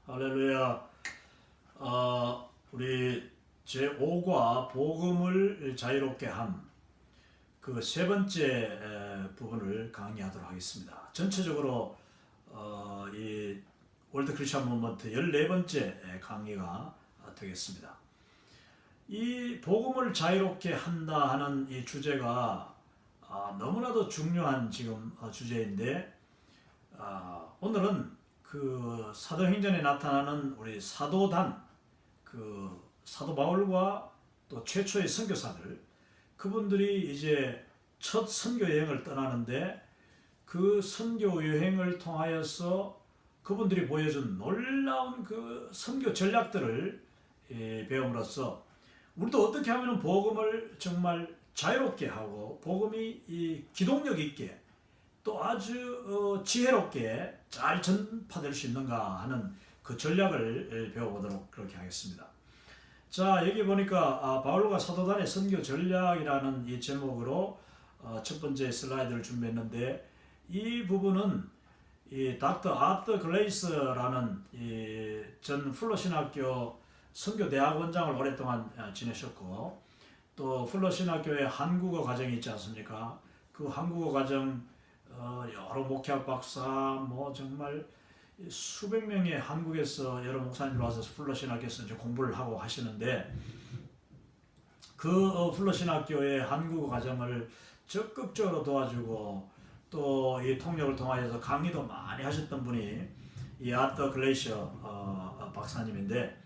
할렐루야. 우리 제5과 복음을 자유롭게 함 그 세 번째 부분을 강의하도록 하겠습니다. 전체적으로 이 월드 크리스천 무브먼트 14번째 강의가 되겠습니다. 이 복음을 자유롭게 한다 하는 이 주제가 너무나도 중요한 지금 주제인데 오늘은 그 사도행전에 나타나는 우리 사도단, 그 사도 바울과 또 최초의 선교사들, 그분들이 이제 첫 선교 여행을 떠나는데 그 선교 여행을 통하여서 그분들이 보여준 놀라운 그 선교 전략들을 배움으로써 우리도 어떻게 하면 복음을 정말 자유롭게 하고 복음이 이 기동력 있게 또 아주 지혜롭게 잘 전파될 수 있는가 하는 그 전략을 배워보도록 그렇게 하겠습니다. 자, 여기 보니까 바울과 사도단의 선교 전략이라는 이 제목으로 첫 번째 슬라이드를 준비했는데, 이 부분은 이 닥터 아트 글레이스라는 이 전 플러신학교 선교대학원장을 오랫동안 지내셨고, 또 플러신학교의 한국어 과정이 있지 않습니까? 그 한국어 과정 여러 목회학 박사 뭐 정말 수백 명의 한국에서 여러 목사님들 와서 플러신학교에서 이제 공부를 하고 하시는데, 그 플러신학교의 한국어 과정을 적극적으로 도와주고 또 이 통역을 통하여서 강의도 많이 하셨던 분이 이 아터 글레이셔 박사님인데,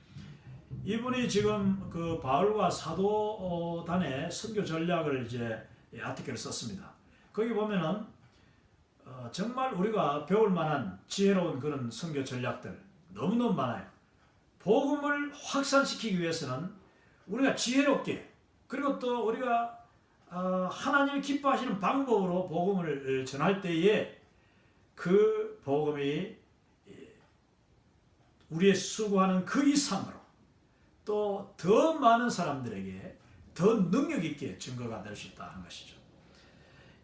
이분이 지금 그 바울과 사도단의 선교 전략을 이제 아티클을 썼습니다. 거기 보면은 정말 우리가 배울 만한 지혜로운 그런 선교 전략들 너무너무 많아요. 복음을 확산시키기 위해서는 우리가 지혜롭게, 그리고 또 우리가 하나님이 기뻐하시는 방법으로 복음을 전할 때에 그 복음이 우리의 수고하는 그 이상으로 또 더 많은 사람들에게 더 능력 있게 증거가 될 수 있다는 것이죠.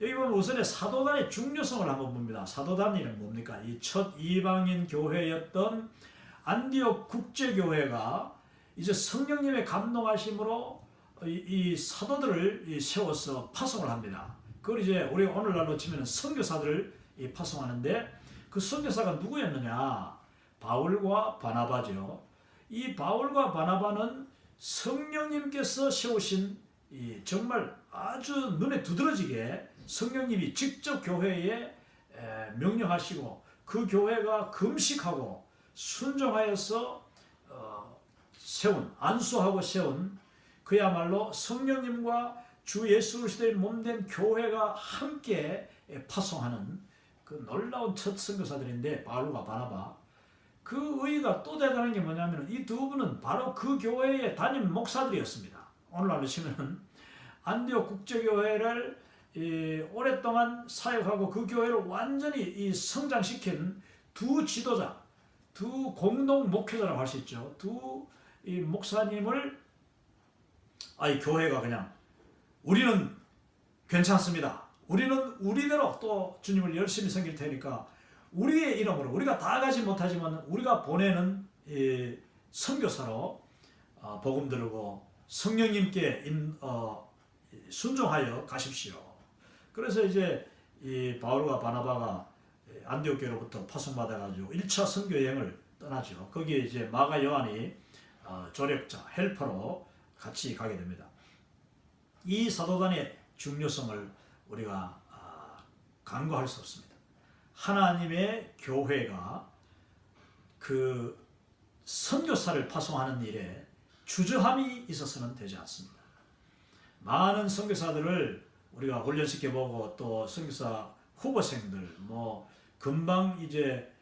여기 보면 우선에 사도단의 중요성을 한번 봅니다. 사도단이란 뭡니까? 이 첫 이방인 교회였던 안디옥 국제교회가 이제 성령님의 감동하심으로 이 사도들을 세워서 파송을 합니다. 그걸 이제 우리가 오늘날로 치면 선교사들을 파송하는데, 그 선교사가 누구였느냐? 바울과 바나바죠. 이 바울과 바나바는 성령님께서 세우신 정말 아주 눈에 두드러지게 성령님이 직접 교회에 명령하시고 그 교회가 금식하고 순종하여서 안수하고 세운 그야말로 성령님과 주 예수 그리스도의 몸된 교회가 함께 파송하는 그 놀라운 첫 선교사들인데, 바울과 바나바. 그 의의가 또 대단한 게 뭐냐면 이 두 분은 바로 그 교회의 담임 목사들이었습니다. 오늘날로 치면은 안디옥 국제교회를 오랫동안 사역하고 그 교회를 완전히 성장시킨 두 지도자, 두 공동 목회자라고 할 수 있죠. 두 목사님을 이 교회가 그냥 우리는 괜찮습니다. 우리는 우리대로 또 주님을 열심히 섬길 테니까 우리의 이름으로, 우리가 다 가지 못하지만 우리가 보내는 선교사로 복음 들고 성령님께 순종하여 가십시오. 그래서 이제 이 바울과 바나바가 안디옥 교회로부터 파송받아가지고 1차 선교 여행을 떠나죠. 거기에 이제 마가 요한이 조력자, 헬퍼로 같이 가게 됩니다. 이 사도단의 중요성을 우리가 간과할 수 없습니다. 하나님의 교회가 그 선교사를 파송하는 일에 주저함이 있어서는 되지 않습니다. 많은 선교사들을 우리가 훈련시켜보고 또 선교사 후보생들 뭐 금방 이제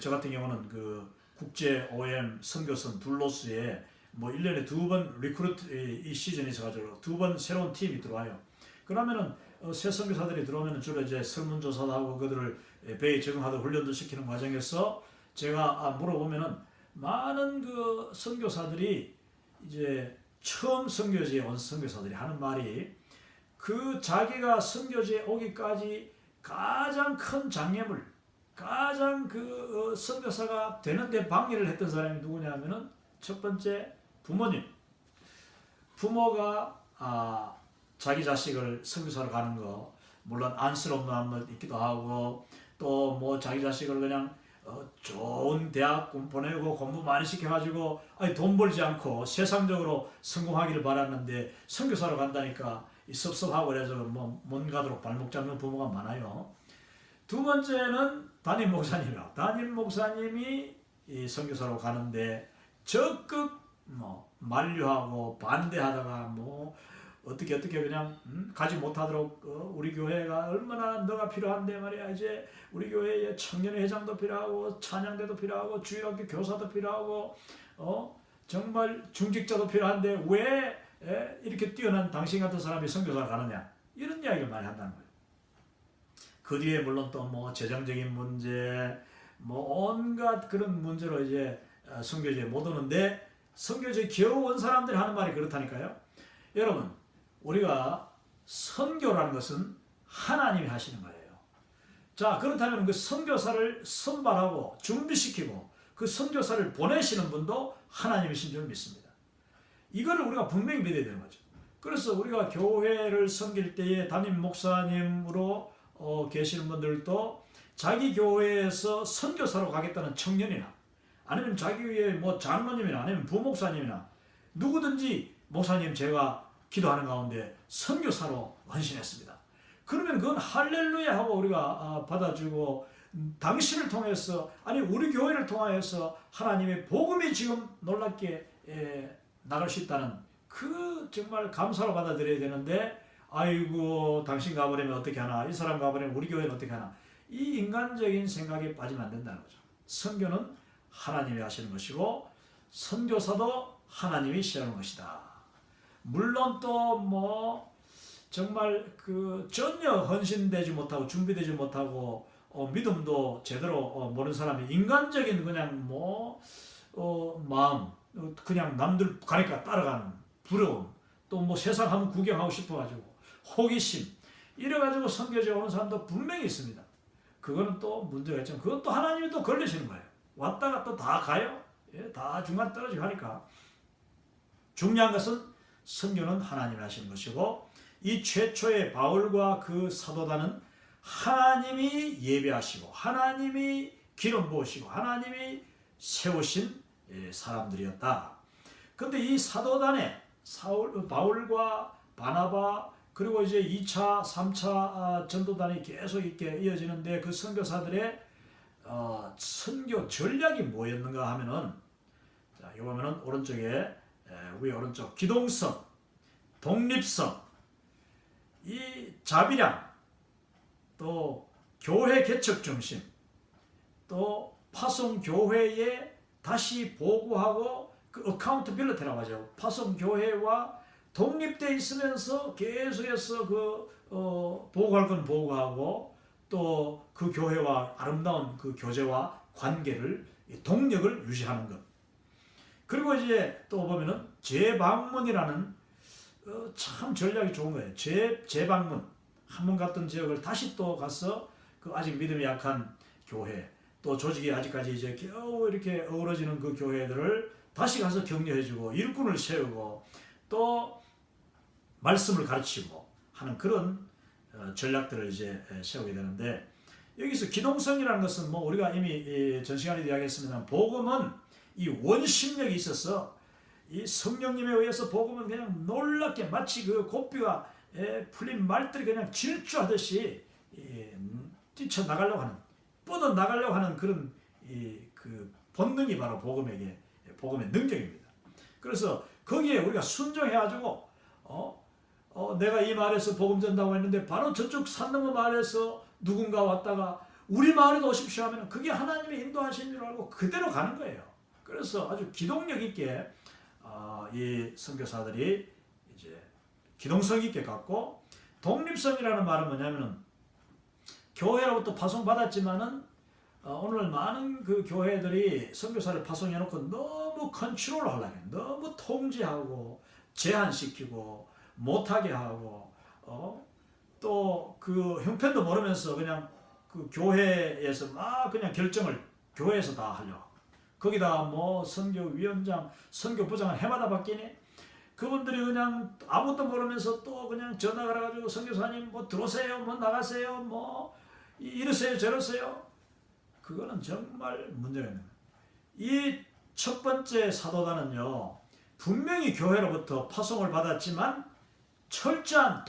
저 같은 경우는 그 국제 OM 선교선 둘로스에 뭐 1년에 2번 리크루트 이 시즌이 있어가지고 2번 새로운 팀이 들어와요. 그러면은 새 선교사들이 들어오면 주로 이제 설문조사도 하고 그들을 배에 적응하도록 훈련도 시키는 과정에서 제가 물어보면은 많은 그 선교사들이 이제 처음 선교지에 온 선교사들이 하는 말이, 그 자기가 선교지에 오기까지 가장 큰 장애물, 가장 그 선교사가 되는데 방해를 했던 사람이 누구냐면은 첫 번째 부모님. 부모가 자기 자식을 선교사로 가는 거 물론 안쓰러운 마음도 있기도 하고 또 뭐 자기 자식을 그냥 좋은 대학 보내고 공부 많이 시켜가지고 돈 벌지 않고 세상적으로 성공하기를 바랐는데 선교사로 간다니까 섭섭하고 그래서 뭐 못 가도록 발목 잡는 부모가 많아요. 두 번째는 담임 목사님이요. 담임 목사님이 이 선교사로 가는데 적극 뭐 만류하고 반대하다가 뭐 어떻게 그냥 가지 못하도록 우리 교회가 얼마나 너가 필요한데 말이야. 이제 우리 교회에 청년회 회장도 필요하고 찬양대도 필요하고 주일학교 교사도 필요하고 정말 중직자도 필요한데 왜 이렇게 뛰어난 당신 같은 사람이 선교사 가느냐 이런 이야기를 많이 한다는 거예요. 그 뒤에 물론 또 뭐 재정적인 문제 뭐 온갖 그런 문제로 이제 선교지에 못 오는데 선교지에 겨우 온 사람들이 하는 말이 그렇다니까요. 여러분 우리가 선교라는 것은 하나님이 하시는 거예요. 자 그렇다면 그 선교사를 선발하고 준비시키고 그 선교사를 보내시는 분도 하나님이신 줄 믿습니다. 이거를 우리가 분명히 믿어야 되는 거죠. 그래서 우리가 교회를 섬길 때에 담임 목사님으로 계시는 분들도 자기 교회에서 선교사로 가겠다는 청년이나 아니면 자기 교회 뭐 장로님이나 아니면 부목사님이나 누구든지 목사님 제가 기도하는 가운데 선교사로 헌신했습니다. 그러면 그건 할렐루야 하고 우리가 받아주고 당신을 통해서 아니 우리 교회를 통하여서 하나님의 복음이 지금 놀랍게 나갈 수 있다는 그 정말 감사로 받아들여야 되는데 아이고 당신 가버리면 어떻게 하나 이 사람 가버리면 우리 교회는 어떻게 하나 이 인간적인 생각에 빠지면 안 된다는 거죠. 선교는 하나님이 하시는 것이고 선교사도 하나님이 시하는 것이다. 물론 또 뭐 정말 그 전혀 헌신되지 못하고 준비되지 못하고 믿음도 제대로 모르는 사람이 인간적인 그냥 뭐 마음 그냥 남들 가니까 따라가는 부러움 또 뭐 세상 한번 구경하고 싶어가지고 호기심 이래가지고 선교지에 오는 사람도 분명히 있습니다. 그거는 또 문제가 있지만 그건 또 하나님이 또 걸리시는 거예요. 왔다가 또 다 가요. 다 중간 떨어지고 하니까 중요한 것은 선교는 하나님이 하시는 것이고 이 최초의 바울과 그 사도단은 하나님이 예배하시고 하나님이 기름 부으시고 하나님이 세우신 사람들이었다. 그런데 이 사도단에 바울과 바나바 그리고 이제 2차, 3차 전도단이 계속 이렇게 이어지는데 그 선교사들의 선교 전략이 뭐였는가 하면은 자, 이거 보면은 오른쪽에 위에 오른쪽 기동성, 독립성, 이 자비량, 또 교회 개척 중심, 또 파송 교회에 다시 보고하고 그 어카운트빌리티라고 하죠. 파송 교회와 독립돼 있으면서 계속해서 보고할 건 보고하고 또 그 교회와 아름다운 그 교제와 관계를 동력을 유지하는 것. 그리고 이제 또 보면은 재방문이라는 참 전략이 좋은 거예요. 재방문 한 번 갔던 지역을 다시 또 가서 그 아직 믿음이 약한 교회 또 조직이 아직까지 이제 겨우 이렇게 어우러지는 그 교회들을 다시 가서 격려해주고 일꾼을 세우고 또 말씀을 가르치고 하는 그런 전략들을 이제 세우게 되는데 여기서 기동성이라는 것은 뭐 우리가 이미 전 시간에도 이야기했습니다. 복음은 이 원심력이 있어서 이 성령님에 의해서 복음은 그냥 놀랍게 마치 그 고삐가 풀린 말들이 그냥 질주하듯이 뛰쳐나가려고 하는 뻗어나가려고 하는 그런 그 본능이 바로 복음의 능력입니다. 그래서 거기에 우리가 순종해가지고 내가 이 마을에서 복음 전다고 했는데 바로 저쪽 산 너머 마을에서 누군가 왔다가 우리 마을에도 오십시오 하면 그게 하나님의 인도하신 줄 알고 그대로 가는 거예요. 그래서 아주 기동력 있게 이 선교사들이 이제 기동성 있게 갔고 독립성이라는 말은 뭐냐면은 교회로부터 파송받았지만은 오늘 많은 그 교회들이 선교사를 파송해놓고 너무 컨트롤하려고 해요. 너무 통제하고 제한시키고 못하게 하고 또 그 형편도 모르면서 그냥 그 교회에서 막 그냥 결정을 교회에서 다 하려고. 거기다가 뭐 선교위원장, 선교부장은 해마다 바뀌니 그분들이 그냥 아무것도 모르면서 또 그냥 전화가 가지고 선교사님 뭐 들어오세요, 뭐 나가세요, 뭐 이러세요, 저러세요. 그거는 정말 문제가 있는 거예요. 이 첫 번째 사도단은요, 분명히 교회로부터 파송을 받았지만 철저한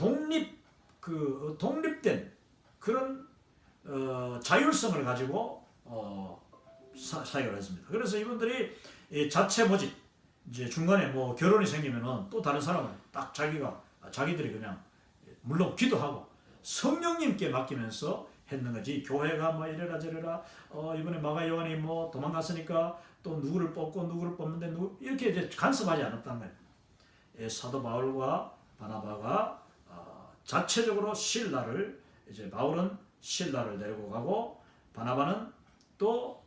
독립된 그런 자율성을 가지고 사역을 했습니다. 그래서 이분들이 자체 모집, 이제 중간에 뭐 결혼이 생기면은 또 다른 사람을 딱 자기들이 그냥 물론 기도하고 성령님께 맡기면서 했는 거지. 교회가 뭐 이래라 저래라 이번에 마가 요한이 뭐 도망갔으니까 또 누구를 뽑고 누구를 뽑는데 이렇게 이제 간섭하지 않았다는 거예요. 사도 바울과 바나바가 자체적으로 신라를 이제 바울은 신라를 데리고 가고 바나바는 또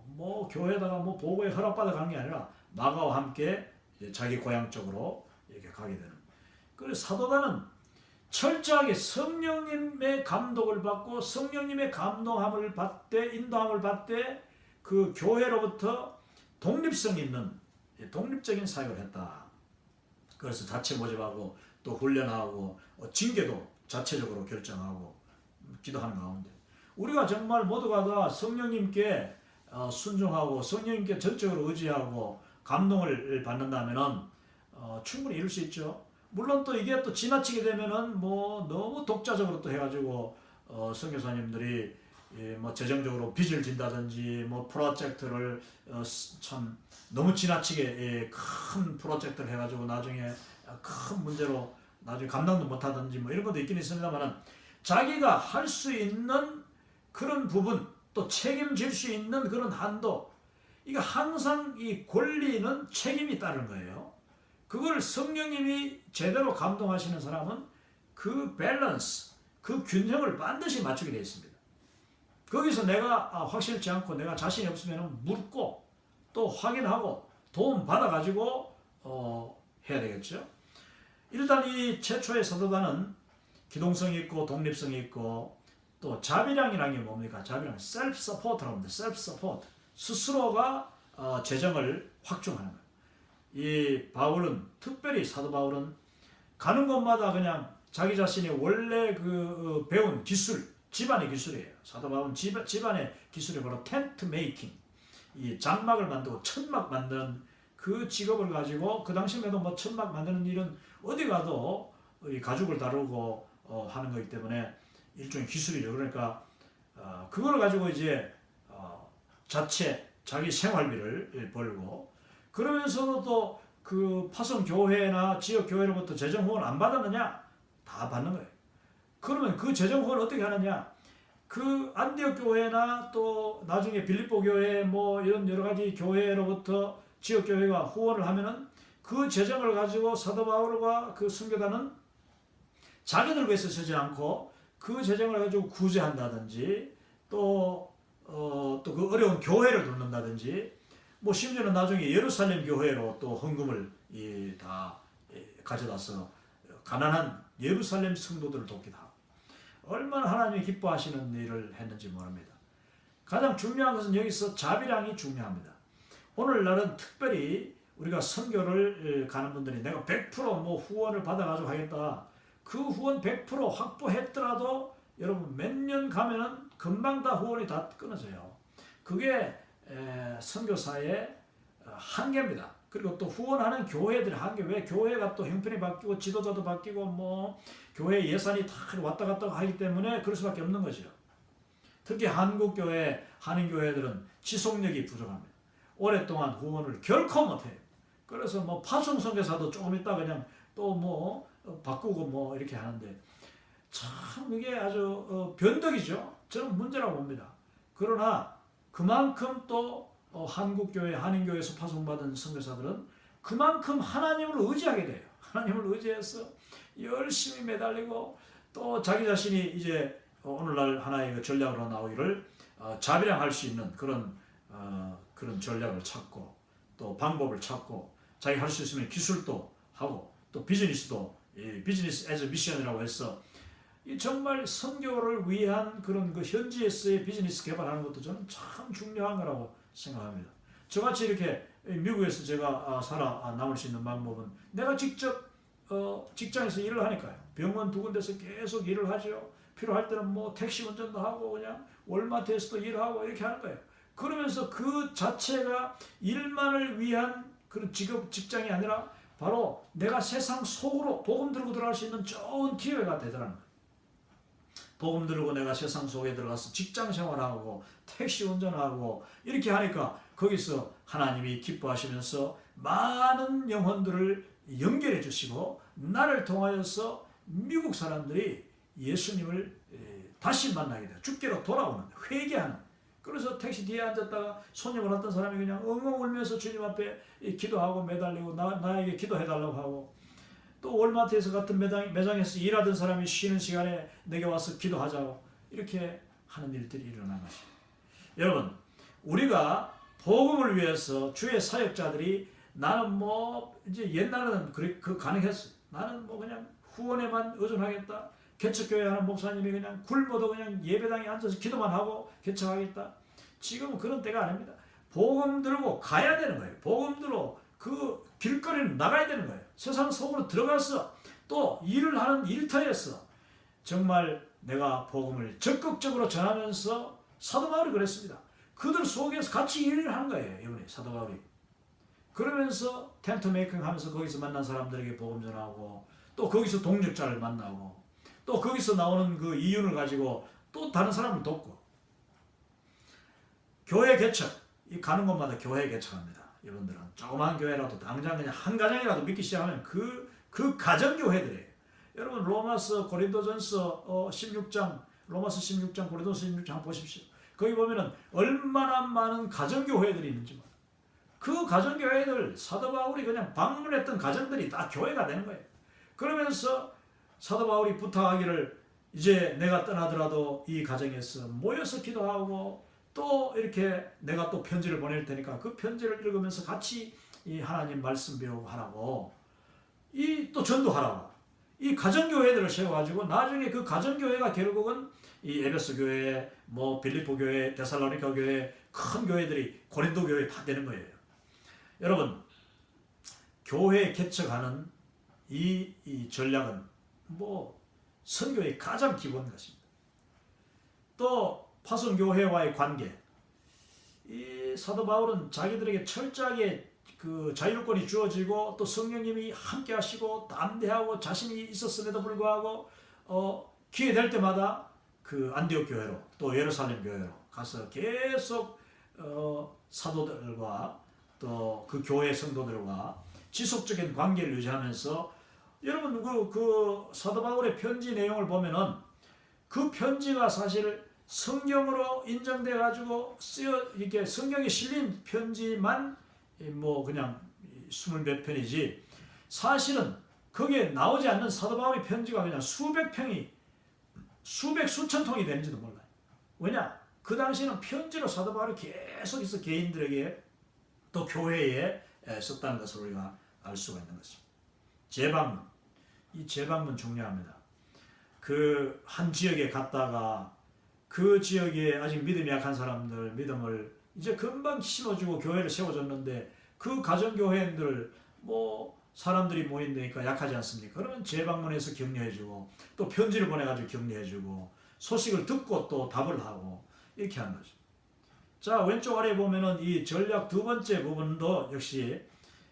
뭐 교회에다가 뭐 보고에 허락받아 간 게 아니라 마가와 함께 자기 고향 쪽으로 이렇게 가게 되는. 그래서 사도단은 철저하게 성령님의 감독을 받고 성령님의 감동함을 받되 인도함을 받되 그 교회로부터 독립성 있는 독립적인 사역을 했다. 그래서 자체 모집하고 또 훈련하고 징계도 자체적으로 결정하고 기도하는 가운데 우리가 정말 모두가 다 성령님께 순종하고 성령님께 전적으로 의지하고 감동을 받는다면은 충분히 이룰 수 있죠. 물론 또 이게 또 지나치게 되면은 뭐 너무 독자적으로 또 해가지고 선교사님들이 뭐 재정적으로 빚을 진다든지 뭐 프로젝트를 참 너무 지나치게 큰 프로젝트를 해가지고 나중에 큰 문제로 나중에 감당도 못하든지 뭐 이런 것도 있긴 있습니다만은 자기가 할 수 있는 그런 부분 또 책임질 수 있는 그런 한도 이거 항상 이 권리는 책임이 따르는 거예요. 그걸 성령님이 제대로 감동하시는 사람은 그 밸런스, 그 균형을 반드시 맞추게 되어 있습니다. 거기서 내가 확실치 않고 내가 자신이 없으면 묻고 또 확인하고 도움 받아가지고 해야 되겠죠. 일단 이 최초의 사도단은 기동성이 있고 독립성이 있고 또 자비량이라는 게 뭡니까? 자비량, 셀프 서포트라고 합니다. 셀프 서포트. 스스로가 재정을 확충하는 거예요. 이 바울은 특별히 사도 바울은 가는 곳마다 그냥 자기 자신이 원래 그 배운 기술, 집안의 기술이에요. 사도 바울은 집안의 기술이 바로 텐트 메이킹, 이 장막을 만들고 천막 만드는 그 직업을 가지고 그 당시에도 뭐 천막 만드는 일은 어디 가도 이 가죽을 다루고 하는 거기 때문에 일종의 기술이죠. 그러니까 그걸 가지고 이제 자기 생활비를 벌고 그러면서도 또 그 파송 교회나 지역 교회로부터 재정 후원 안 받았느냐? 다 받는 거예요. 그러면 그 재정 후원 어떻게 하느냐? 그 안디옥 교회나 또 나중에 빌립보 교회 뭐 이런 여러 가지 교회로부터 지역 교회가 후원을 하면은 그 재정을 가지고 사도 바울과 그 선교단은 자기들 위해서 쓰지 않고 그 재정을 가지고 구제한다든지 또 그 어려운 교회를 돕는다든지 뭐 심지어는 나중에 예루살렘 교회로 또 헌금을 다 가져다서 가난한 예루살렘 성도들을 돕기도 하고 얼마나 하나님이 기뻐하시는 일을 했는지 모릅니다. 가장 중요한 것은 여기서 자비량이 중요합니다. 오늘날은 특별히 우리가 선교를 가는 분들이 내가 100%뭐 후원을 받아가지고 하겠다. 그 후원 100% 확보했더라도 여러분 몇 년 가면은 금방 다 후원이 다 끊어져요. 그게 선교사의 한계입니다. 그리고 또 후원하는 교회들의 한계. 왜 교회가 또 형편이 바뀌고 지도자도 바뀌고 뭐 교회 예산이 다 왔다 갔다 하기 때문에 그럴 수밖에 없는 거죠. 특히 한국교회, 한인교회들은 지속력이 부족합니다. 오랫동안 후원을 결코 못해요. 그래서 뭐 파송 선교사도 조금 있다 그냥 또 뭐 바꾸고 뭐 이렇게 하는데 참 이게 아주 변덕이죠. 저는 문제라고 봅니다. 그러나 그만큼 또 한국교회, 한인교회에서 파송받은 선교사들은 그만큼 하나님을 의지하게 돼요. 하나님을 의지해서 열심히 매달리고 또 자기 자신이 이제 오늘날 하나의 그 전략으로 나오기를 자비량할 수 있는 그런 전략을 찾고 또 방법을 찾고 자기 할 수 있으면 기술도 하고 또 비즈니스도 비즈니스 에즈 미션이라고 해서 이 정말 선교를 위한 그런 그 현지에서의 비즈니스 개발하는 것도 저는 참 중요한 거라고 생각합니다. 저같이 이렇게 미국에서 제가 살아 남을 수 있는 방법은 내가 직접 직장에서 일을 하니까요. 병원 두 군데서 계속 일을 하죠. 필요할 때는 뭐 택시 운전도 하고 그냥 월마트에서도 일하고 이렇게 하는 거예요. 그러면서 그 자체가 일만을 위한 그런 직장이 아니라 바로 내가 세상 속으로 복음 들고 들어갈 수 있는 좋은 기회가 되더라는 거예요. 복음 들고 내가 세상 속에 들어가서 직장 생활하고 택시 운전하고 이렇게 하니까 거기서 하나님이 기뻐하시면서 많은 영혼들을 연결해 주시고 나를 통하여서 미국 사람들이 예수님을 다시 만나게 돼요. 주께로 돌아오는, 회개하는. 그래서 택시 뒤에 앉았다가 손님을 어떤 사람이 그냥 엉엉 울면서 주님 앞에 기도하고 매달리고 나에게 기도해달라고 하고, 또 월마트에서 같은 매장에서 일하던 사람이 쉬는 시간에 내게 와서 기도하자고 이렇게 하는 일들이 일어난 것입니다. 여러분, 우리가 복음을 위해서 주의 사역자들이 나는 뭐 이제 옛날에는 그 가능했어. 나는 뭐 그냥 후원에만 의존하겠다. 개척교회 하는 목사님이 그냥 굶어도 그냥 예배당에 앉아서 기도만 하고 개척하겠다. 지금은 그런 때가 아닙니다. 복음 들고 가야 되는 거예요. 복음 들고 그 길거리를 나가야 되는 거예요. 세상 속으로 들어가서 또 일을 하는 일터에서 정말 내가 복음을 적극적으로 전하면서, 사도 바울이 그랬습니다. 그들 속에서 같이 일을 하는 거예요. 이번에 사도 바울이. 그러면서 텐트 메이킹 하면서 거기서 만난 사람들에게 복음 전하고, 또 거기서 동력자를 만나고, 또 거기서 나오는 그 이윤을 가지고 또 다른 사람을 돕고. 교회 개척, 이 가는 곳마다 교회 개척합니다. 여러분들은 조그만 교회라도 당장 그냥 한 가정이라도 믿기 시작하면 그 가정교회들이에요. 여러분 로마서 고린도전서 16장, 로마서 16장, 고린도서 16장 보십시오. 거기 보면은 얼마나 많은 가정교회들이 있는지. 그 가정교회들, 사도 바울이 그냥 방문했던 가정들이 다 교회가 되는 거예요. 그러면서 사도 바울이 부탁하기를, 이제 내가 떠나더라도 이 가정에서 모여서 기도하고 또 이렇게 내가 또 편지를 보낼 테니까 그 편지를 읽으면서 같이 이 하나님 말씀 배우고 하라고, 이 또 전도하라고, 이 가정교회들을 세워가지고 나중에 그 가정교회가 결국은 이 에베소 교회, 뭐 빌립보 교회, 데살로니가 교회, 큰 교회들이 고린도 교회 다 되는 거예요. 여러분, 교회 개척하는 이 전략은 뭐 선교의 가장 기본 것입니다. 또 파송교회와의 관계, 이 사도 바울은 자기들에게 철저하게 그 자율권이 주어지고 또 성령님이 함께 하시고 담대하고 자신이 있었음에도 불구하고 기회 될 때마다 그 안디옥 교회로 또 예루살렘 교회로 가서 계속 사도들과 또 그 교회 성도들과 지속적인 관계를 유지하면서, 여러분 그 사도 바울의 편지 내용을 보면은 그 편지가 사실 성경으로 인정돼 가지고 이게 성경에 실린 편지만 뭐 그냥 20몇 편이지, 사실은 거기에 나오지 않는 사도 바울의 편지가 그냥 수백 평이, 수천 통이 되는지도 몰라요. 왜냐? 그 당시에는 편지로 사도 바울이 계속해서 개인들에게 또 교회에 썼다는 것을 우리가 알 수가 있는 것입니다. 재방문, 이 재방문 중요합니다. 그 한 지역에 갔다가 그 지역에 아직 믿음이 약한 사람들 믿음을 이제 금방 심어주고 교회를 세워줬는데, 그 가정교회들 뭐 사람들이 모인다니까 약하지 않습니까? 그러면 재방문해서 격려해주고 또 편지를 보내가지고 격려해주고 소식을 듣고 또 답을 하고 이렇게 하는 거죠. 자, 왼쪽 아래에 보면은 이 전략 두 번째 부분도 역시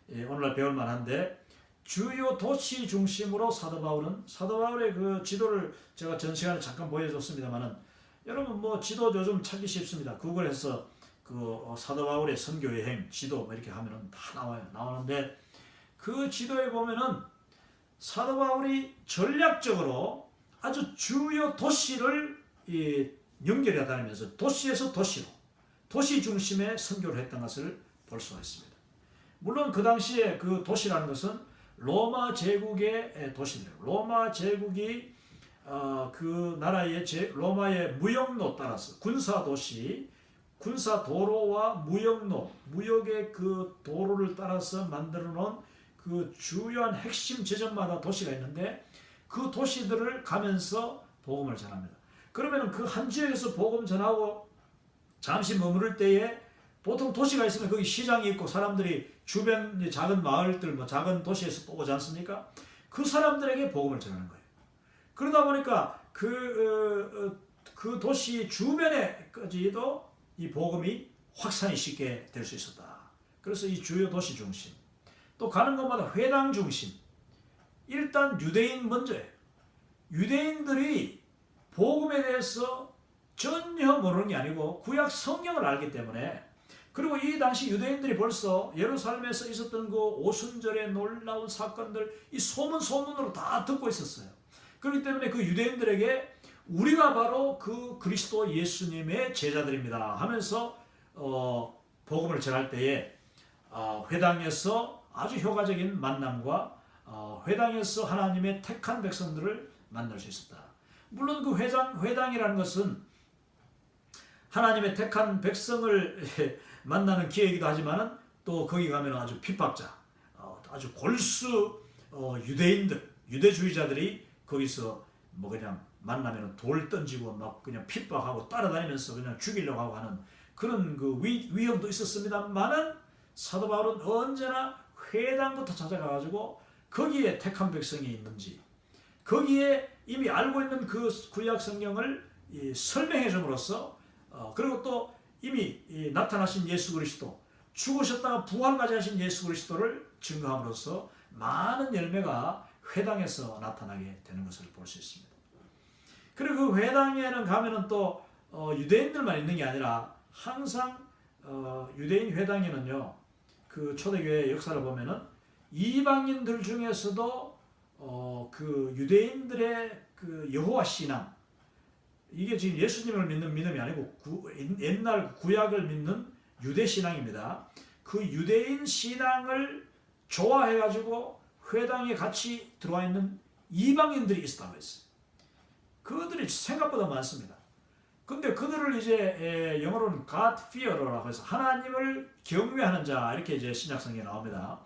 오늘날 배울 만한데, 주요 도시 중심으로 사도 바울의 그 지도를 제가 전 시간에 잠깐 보여줬습니다만은, 여러분 뭐 지도 요즘 찾기 쉽습니다. 구글에서 그 사도 바울의 선교 여행 지도 이렇게 하면은 다 나오는데, 그 지도에 보면은 사도 바울이 전략적으로 아주 주요 도시를 연결해 다니면서 도시에서 도시로, 도시 중심의 선교를 했던 것을 볼 수가 있습니다. 물론 그 당시에 그 도시라는 것은 로마 제국의 도시들이에요. 로마 제국이 그 나라의 로마의 무역로 따라서 군사도시, 군사도로와 무역로, 무역의 그 도로를 따라서 만들어 놓은 그 주요한 핵심 지점마다 도시가 있는데, 그 도시들을 가면서 복음을 전합니다. 그러면 그 한 지역에서 복음 전하고 잠시 머무를 때에 보통 도시가 있으면 거기 시장이 있고 사람들이 주변 작은 마을들, 뭐 작은 도시에서 또 오지 않습니까? 그 사람들에게 복음을 전하는 거예요. 그러다 보니까 그 도시 주변에까지도 이 복음이 확산이 쉽게 될 수 있었다. 그래서 이 주요 도시 중심, 또 가는 곳마다 회당 중심. 일단 유대인 먼저예요. 유대인들이 복음에 대해서 전혀 모르는 게 아니고 구약 성경을 알기 때문에, 그리고 이 당시 유대인들이 벌써 예루살렘에서 있었던 그 오순절의 놀라운 사건들 이 소문으로 다 듣고 있었어요. 그렇기 때문에 그 유대인들에게 우리가 바로 그 그리스도 예수님의 제자들입니다 하면서 복음을 전할 때에 회당에서 아주 효과적인 만남과 회당에서 하나님의 택한 백성들을 만날 수 있었다. 물론 그 회당이라는 것은 하나님의 택한 백성을 만나는 기회이기도 하지만 또 거기 가면 아주 핍박자, 아주 골수 유대인들, 유대주의자들이 거기서 뭐 그냥 만나면 돌 던지고 막 그냥 핍박하고 따라다니면서 그냥 죽이려고 하고 하는 그런 그 위험도 있었습니다만은 사도 바울은 언제나 회당부터 찾아가가지고 거기에 택한 백성이 있는지, 거기에 이미 알고 있는 그 구약 성경을 설명해 줌으로써 그리고 또 이미 나타나신 예수 그리스도, 죽으셨다가 부활까지 하신 예수 그리스도를 증거함으로써 많은 열매가 회당에서 나타나게 되는 것을 볼 수 있습니다. 그리고 그 회당에는 가면은 또 유대인들만 있는 게 아니라 항상 유대인 회당에는요, 그 초대교회의 역사를 보면은 이방인들 중에서도 그 유대인들의 그 여호와 신앙, 이게 지금 예수님을 믿는 믿음이 아니고 옛날 구약을 믿는 유대 신앙입니다. 그 유대인 신앙을 좋아해가지고 회당에 같이 들어와 있는 이방인들이 있었다고 했어요. 그들이 생각보다 많습니다. 근데 그들을 이제 영어로는 God fear라고 해서 하나님을 경외하는 자, 이렇게 이제 신약성경에 나옵니다.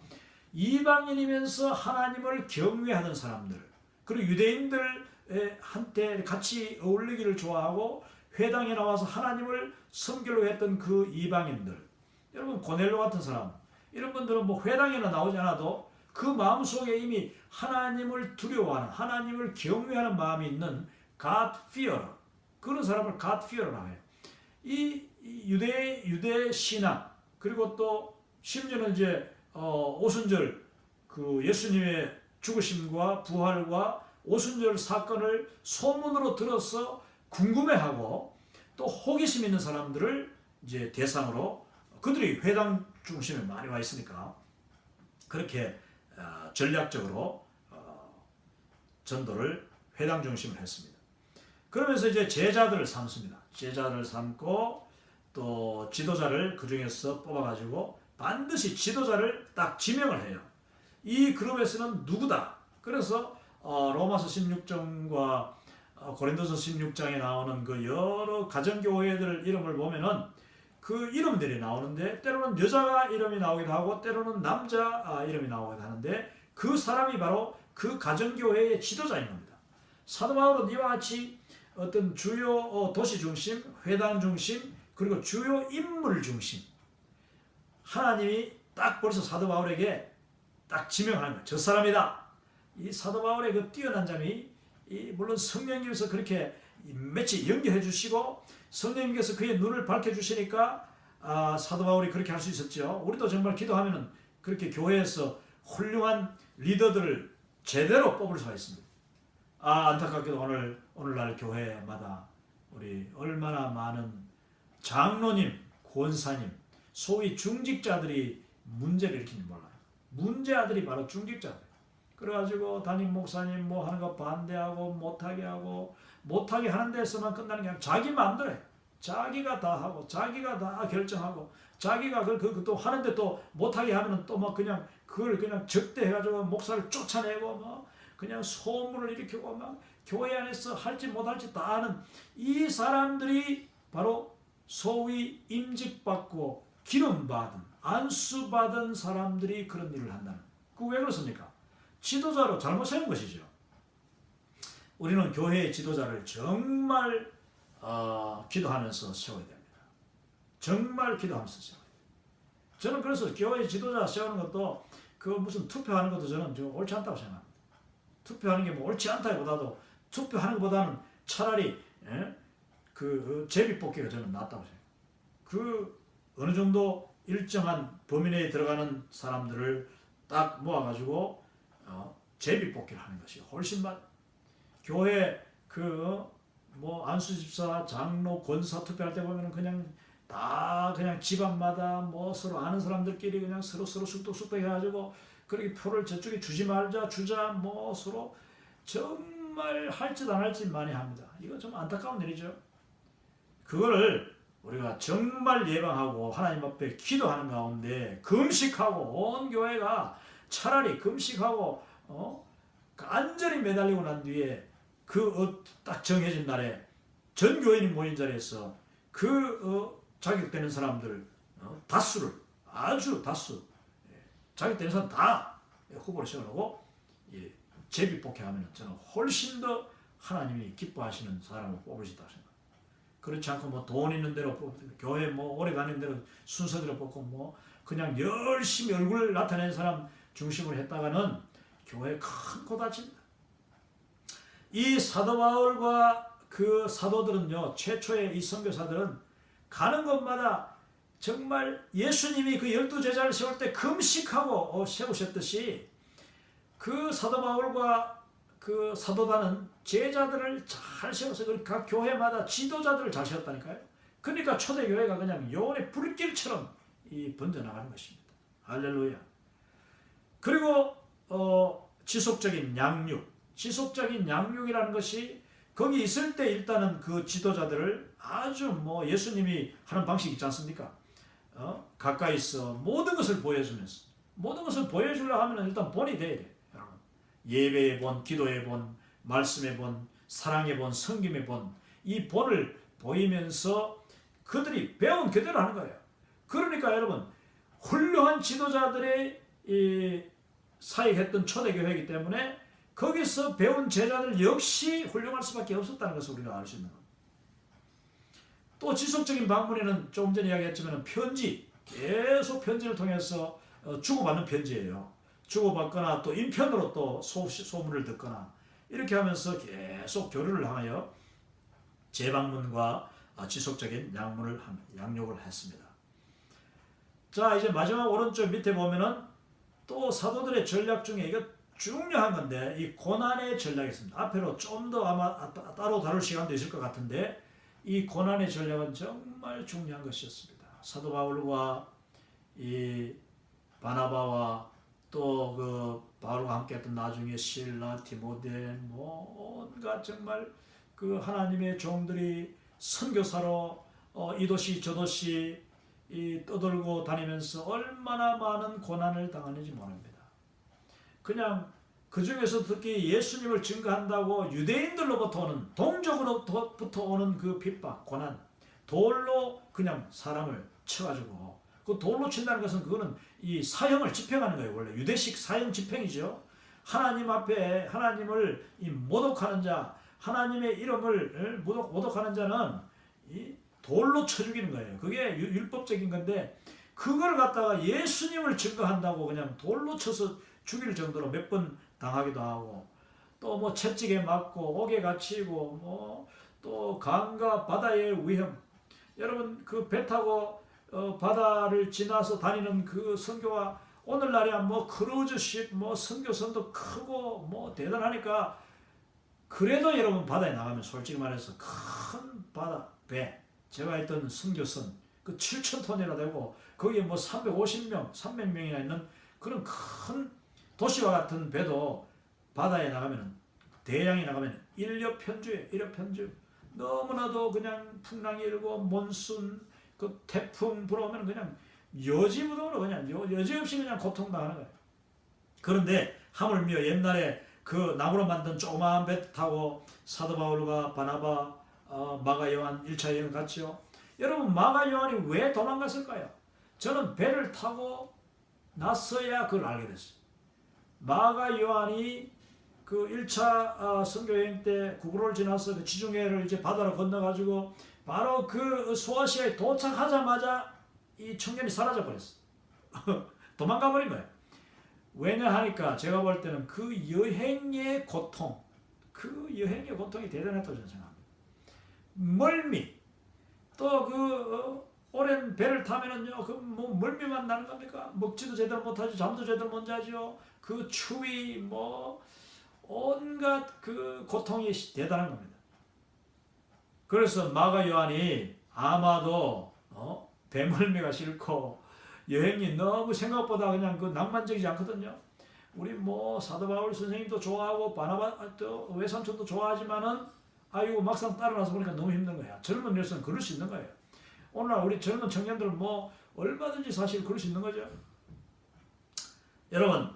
이방인이면서 하나님을 경외하는 사람들, 그리고 유대인들 한때 같이 어울리기를 좋아하고 회당에 나와서 하나님을 섬기려고 했던 그 이방인들, 여러분 고넬료 같은 사람, 이런 분들은 뭐 회당에는 나오지 않아도 그 마음속에 이미 하나님을 두려워하는, 하나님을 경외하는 마음이 있는 God fear, 그런 사람을 God fear라고 해요. 이 유대 신앙, 그리고 또 심지어는 이제 오순절 그 예수님의 죽으심과 부활과 오순절 사건을 소문으로 들어서 궁금해하고 또 호기심 있는 사람들을 이제 대상으로, 그들이 회당 중심에 많이 와 있으니까 그렇게 전략적으로 전도를 회당 중심으로 했습니다. 그러면서 이제 제자들을 삼습니다. 제자를 삼고 또 지도자를 그 중에서 뽑아가지고 반드시 지도자를 딱 지명을 해요. 이 그룹에서는 누구다. 그래서 로마서 16장과 고린도서 16장에 나오는 그 여러 가정교회들 이름을 보면은 그 이름들이 나오는데, 때로는 여자 이름이 나오기도 하고 때로는 남자 이름이 나오기도 하는데, 그 사람이 바로 그 가정교회의 지도자인 겁니다. 사도 바울은 이와 같이 어떤 주요 도시 중심, 회당 중심, 그리고 주요 인물 중심, 하나님이 딱 벌써 사도 바울에게 딱 지명하는 거예요. 저 사람이다. 이 사도 바울의 그 뛰어난 점이, 물론 성령님께서 그렇게 매치 연결해 주시고 성령님께서 그의 눈을 밝혀 주시니까 사도 바울이 그렇게 할 수 있었죠. 우리도 정말 기도하면은 그렇게 교회에서 훌륭한 리더들을 제대로 뽑을 수가 있습니다. 안타깝게도 오늘날 교회마다 우리 얼마나 많은 장로님, 권사님, 소위 중직자들이 문제를 일으키는지 몰라요. 문제아들이 바로 중직자들. 그래가지고 담임 목사님 뭐 하는 거 반대하고 못하게 하는 데서만 끝나는 게 아니라 자기 마음대로 해. 자기가 다 하고 자기가 다 결정하고 자기가 또 하는데 또 못하게 하면 또 뭐 그냥 그걸 그냥 적대해가지고 목사를 쫓아내고 뭐 그냥 소문을 일으키고 막 교회 안에서 할지 못할지 다 아는 이 사람들이 바로 소위 임직받고 기름받은, 안수받은 사람들이 그런 일을 한다는. 그 왜 그렇습니까? 지도자로 잘못 세운 것이죠. 우리는 교회의 지도자를 정말 기도하면서 세워야 됩니다. 정말 기도하면서 세워야 됩니다. 저는 그래서 교회 지도자 세우는 것도 그 무슨 투표하는 것도 저는 좀 옳지 않다고 생각합니다. 투표하는 게 뭐 옳지 않다기보다도 투표하는 것보다는 차라리 그 제비뽑기가 저는 낫다고 생각합니다. 그 어느 정도 일정한 범위 내에 들어가는 사람들을 딱 모아가지고 제비뽑기를 하는 것이 훨씬 교회 뭐 안수집사, 장로, 권사 투표할 때 보면은 그냥 집안마다 뭐 서로 아는 사람들끼리 그냥 서로 쑥덕쑥덕 해가지고 그렇게 표를 저쪽에 주지 말자 주자 뭐 서로 정말 할 짓 안 할 짓 많이 합니다. 이거 좀 안타까운 일이죠. 그거를 우리가 정말 예방하고 하나님 앞에 기도하는 가운데 금식하고 온 교회가 차라리 금식하고 안전히 매달리고 난 뒤에 딱 정해진 날에 전 교인이 모인 자리에서 자격되는 사람들 다수를 아주 다수 자격되는 사람 다 후보로 세워놓고 제비뽑기하면 저는 훨씬 더 하나님이 기뻐하시는 사람을 뽑을 수 있다고 생각합니다. 그렇지 않고 뭐 돈 있는 대로 뽑고 교회 뭐 오래 가는 대로 순서대로 뽑고 뭐 그냥 열심히 얼굴 나타내는 사람 중심으로 했다가는 교회에 큰 고다칩니다. 이 사도 바울과 그 사도들은요, 최초의 이 선교사들은 가는 곳마다 정말 예수님이 그 12제자를 세울 때 금식하고 세우셨듯이 그 사도 바울과 그 사도단은 제자들을 잘 세워서 각 교회마다 지도자들을 잘 세웠다니까요. 그러니까 초대교회가 그냥 요원의 불길처럼 번져나가는 것입니다. 할렐루야. 그리고 지속적인 양육이라는 것이 거기 있을 때 일단은 그 지도자들을 아주 뭐 예수님이 하는 방식이 있지 않습니까? 가까이서 모든 것을 보여주면서 모든 것을 보여주려고 하면 일단 본이 돼야 돼요. 예배의 본, 기도의 본, 말씀의 본, 사랑의 본, 섬김의 본, 이 본을 보이면서 그들이 배운 그대로 하는 거예요. 그러니까 여러분 훌륭한 지도자들의 사역했던 초대교회이기 때문에 거기서 배운 제자들 역시 훌륭할 수밖에 없었다는 것을 우리가 알 수 있는 겁니다. 또 지속적인 방문에는 조금 전에 이야기했지만 편지, 계속 편지를 통해서 주고받는 편지예요. 주고받거나 또 인편으로 또 소문을 듣거나 이렇게 하면서 계속 교류를 하여 재방문과 지속적인 양육을 했습니다. 자, 이제 마지막 오른쪽 밑에 보면은 또 사도들의 전략 중에 이거 중요한 건데 이 고난의 전략이 있습니다. 앞으로 좀 더 아마 따로 다룰 시간도 있을 것 같은데 이 고난의 전략은 정말 중요한 것이었습니다. 사도 바울과 이 바나바와 또 그 바울과 함께했던 나중에 실라, 디모데 뭐 온갖 정말 그 하나님의 종들이 선교사로 이 도시 저 도시 떠돌고 다니면서 얼마나 많은 고난을 당하는지 모릅니다. 그냥 그 중에서 특히 예수님을 증거한다고 유대인들로부터 오는 동족으로부터 오는 그 핍박, 고난, 돌로 그냥 사람을 쳐가지고 그 돌로 친다는 것은 그거는 이 사형을 집행하는 거예요. 원래 유대식 사형 집행이죠. 하나님 앞에 하나님을 모독하는 자, 하나님의 이름을 모독하는 자는 이 돌로 쳐 죽이는 거예요. 그게 율법적인 건데 그걸 갖다가 예수님을 증거한다고 그냥 돌로 쳐서 죽일 정도로 몇 번 당하기도 하고 또 뭐 채찍에 맞고 옥에 갇히고 뭐 또 강과 바다의 위험. 여러분 그 배 타고 바다를 지나서 다니는 그 선교가 오늘날이야 뭐 크루즈십 뭐 선교선도 크고 뭐 대단하니까 그래도 여러분 바다에 나가면 솔직히 말해서 큰 바다 배 제가 했던 선교선 그 7,000톤이나 되고 거기에 뭐 350명 300명이나 있는 그런 큰 도시와 같은 배도 바다에 나가면 대양에 나가면 일렵편주예요. 일렵편주. 너무나도 그냥 풍랑이 일고 몬순 그 태풍 불어오면 그냥 여지부동으로 그냥 여지없이 그냥 고통당하는 거예요. 그런데 하물며 옛날에 그 나무로 만든 조그마한 배 타고 사도 바울과 바나바 마가 요한 1차 여행 갔죠. 여러분 마가 요한이 왜 도망갔을까요? 저는 배를 타고 나서야 그걸 알게 됐어요. 마가 요한이 그 1차 선교여행 때 구구로를 지나서 그 지중해를 이제 바다로 건너가지고 바로 그 소아시아에 도착하자마자 이 청년이 사라져 버렸어. 도망가 버린 거예요. 왜냐 하니까 제가 볼 때는 그 여행의 고통, 그 여행의 고통이 대단했다고 저는 생각합니다. 멀미, 또 그 오랜 배를 타면은요, 그 뭐 멀미만 나는 겁니까? 먹지도 제대로 못하지, 잠도 제대로 못 자죠. 그 추위, 뭐 온갖 그 고통이 대단한 겁니다. 그래서 마가 요한이 아마도 배멀미가 싫고 여행이 너무 생각보다 그냥 그 낭만적이지 않거든요. 우리 뭐 사도 바울 선생님도 좋아하고 바나바 또 외삼촌도 좋아하지만은 아이고 막상 따라나서 보니까 너무 힘든 거야. 젊은 녀석은 그럴 수 있는 거예요. 오늘날 우리 젊은 청년들 뭐 얼마든지 사실 그럴 수 있는 거죠. 여러분,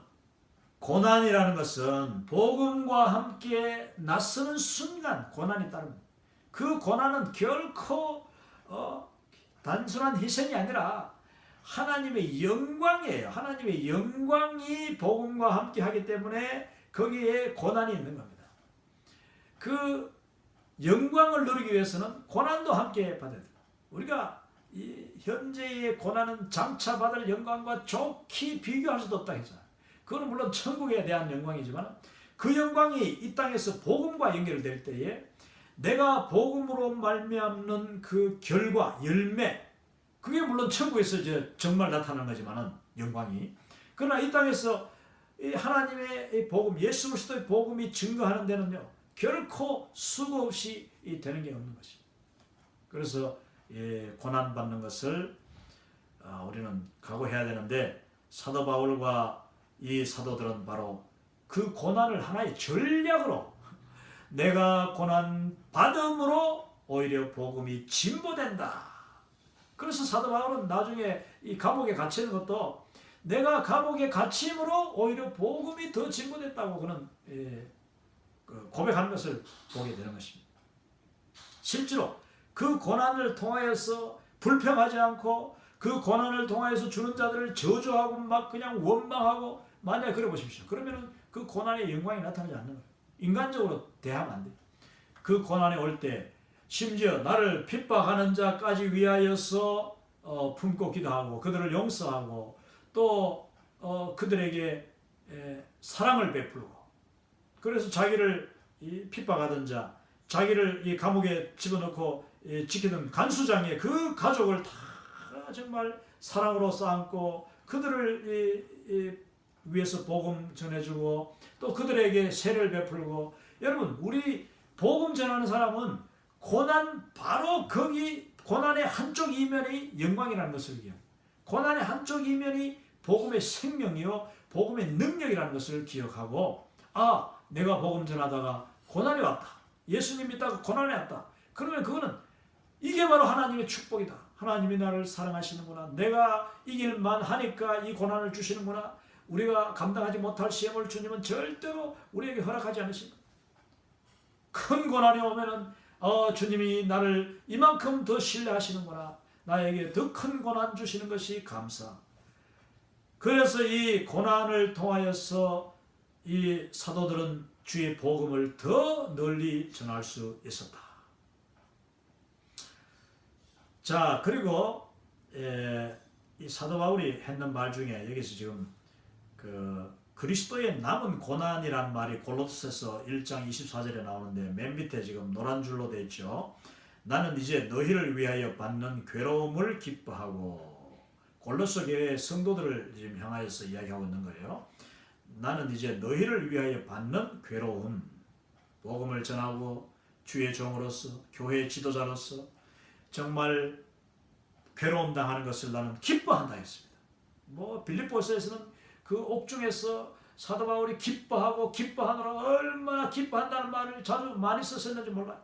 고난이라는 것은 복음과 함께 낯서는 순간 고난이 따릅니다. 그 고난은 결코 단순한 희생이 아니라 하나님의 영광이에요. 하나님의 영광이 복음과 함께 하기 때문에 거기에 고난이 있는 겁니다. 그 영광을 누리기 위해서는 고난도 함께 받아야 돼요. 우리가 이 현재의 고난은 장차 받을 영광과 좋게 비교할 수도 없다 했잖아요. 그건 물론 천국에 대한 영광이지만 그 영광이 이 땅에서 복음과 연결될 때에 내가 복음으로 말미암는 그 결과, 열매, 그게 물론 천국에서 이제 정말 나타나는 거지만은 영광이. 그러나 이 땅에서 이 하나님의 복음, 예수 그리스도의 복음이 증거하는 데는요, 결코 수고 없이 되는 게 없는 것입니다. 그래서 고난 받는 것을 우리는 각오해야 되는데, 사도 바울과 이 사도들은 바로 그 고난을 하나의 전략으로, 내가 고난 받음으로 오히려 복음이 진보된다. 그래서 사도 바울은 나중에 이 감옥에 갇히는 것도 내가 감옥에 갇힘으로 오히려 복음이 더 진보됐다고 그는 고백하는 것을 보게 되는 것입니다. 실제로 그 고난을 통하여서 불평하지 않고 그 고난을 통하여서 주는 자들을 저주하고 막 그냥 원망하고, 만약에 그래 보십시오. 그러면은 그 고난의 영광이 나타나지 않는 거예요. 인간적으로 대하면 안 돼요. 그 고난이 올 때 심지어 나를 핍박하는 자까지 위하여서 품고 기도하고 그들을 용서하고 또 그들에게 사랑을 베풀고, 그래서 자기를 핍박하던 자, 자기를 이 감옥에 집어넣고 지키던 간수장의 그 가족을 다 정말 사랑으로 쌓고 그들을 위해서 복음 전해주고 또 그들에게 세를 베풀고. 여러분, 우리 복음 전하는 사람은 고난, 바로 거기 고난의 한쪽 이면이 영광이라는 것을 기억, 고난의 한쪽 이면이 복음의 생명이요 복음의 능력이라는 것을 기억하고, 내가 복음 전하다가 고난이 왔다, 예수님 믿다가 고난이 왔다, 그러면 그거는 이게 바로 하나님의 축복이다. 하나님이 나를 사랑하시는구나, 내가 이길만 하니까 이 고난을 주시는구나, 우리가 감당하지 못할 시험을 주님은 절대로 우리에게 허락하지 않으신다. 큰 고난이 오면은 주님이 나를 이만큼 더 신뢰하시는구나, 나에게 더 큰 고난 주시는 것이 감사. 그래서 이 고난을 통하여서 이 사도들은 주의 복음을 더 널리 전할 수 있었다. 자, 그리고 이 사도 바울이 했는 말 중에 여기서 지금 그리스도의 남은 고난이란 말이 골로새서 1장 24절에 나오는데 맨 밑에 지금 노란 줄로 되어 있죠. 나는 이제 너희를 위하여 받는 괴로움을 기뻐하고, 골로새 교회 성도들을 지금 향하여서 이야기하고 있는 거예요. 나는 이제 너희를 위하여 받는 괴로움, 복음을 전하고 주의 종으로서 교회의 지도자로서 정말 괴로움 당하는 것을 나는 기뻐한다 했습니다. 뭐 빌립보서에서는 그 옥중에서 사도 바울이 기뻐하느라 얼마나 기뻐한다는 말을 자주 많이 썼었는지 몰라요.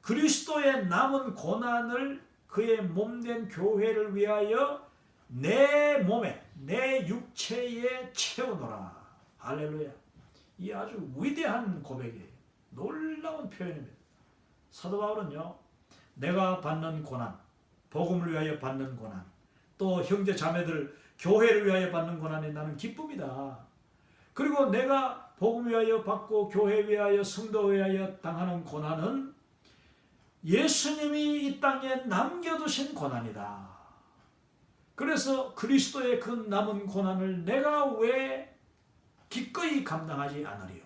그리스도의 남은 고난을 그의 몸된 교회를 위하여 내 몸에, 내 육체에 채우노라. 할렐루야. 이 아주 위대한 고백이에요. 놀라운 표현입니다. 사도 바울은요, 내가 받는 고난, 복음을 위하여 받는 고난, 또 형제 자매들 교회를 위하여 받는 고난에 나는 기쁨이다. 그리고 내가 복음 위하여 받고 교회 위하여 성도 위하여 당하는 고난은 예수님이 이 땅에 남겨두신 고난이다. 그래서 그리스도의 그 남은 고난을 내가 왜 기꺼이 감당하지 않으리요?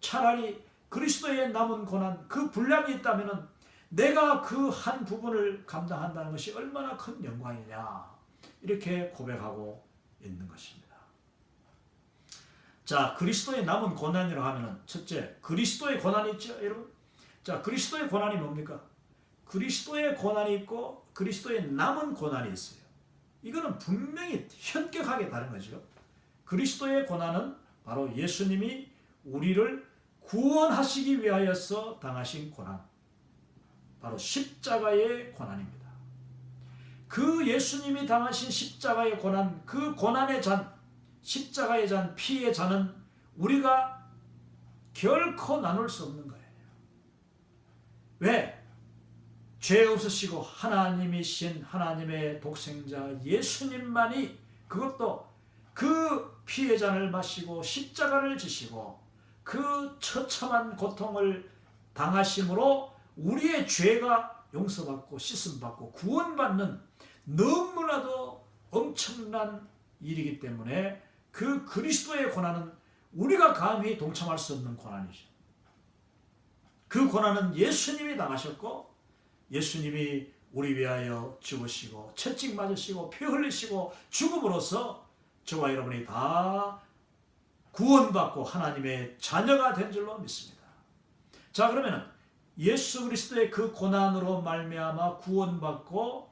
차라리 그리스도의 남은 고난, 그 분량이 있다면 내가 그 한 부분을 감당한다는 것이 얼마나 큰 영광이냐, 이렇게 고백하고 있는 것입니다. 자, 그리스도의 남은 고난이라고 하면 첫째, 그리스도의 고난이 있죠, 여러분. 자, 그리스도의 고난이 뭡니까? 그리스도의 고난이 있고 그리스도의 남은 고난이 있어요. 이거는 분명히 현격하게 다른 거죠. 그리스도의 고난은 바로 예수님이 우리를 구원하시기 위하여서 당하신 고난, 바로 십자가의 고난입니다. 그 예수님이 당하신 십자가의 고난, 그 고난의 잔, 십자가의 잔, 피의 잔은 우리가 결코 나눌 수 없는 거예요. 왜? 죄 없으시고 하나님이신 하나님의 독생자 예수님만이, 그것도 그 피의 잔을 마시고 십자가를 지시고 그 처참한 고통을 당하심으로 우리의 죄가 용서받고 씻음받고 구원받는 너무나도 엄청난 일이기 때문에 그 그리스도의 고난은 우리가 감히 동참할 수 없는 고난이죠. 그 고난은 예수님이 당하셨고 예수님이 우리 위하여 죽으시고 채찍 맞으시고 피 흘리시고 죽음으로써 저와 여러분이 다 구원받고 하나님의 자녀가 된 줄로 믿습니다. 자, 그러면 예수 그리스도의 그 고난으로 말미암아 구원받고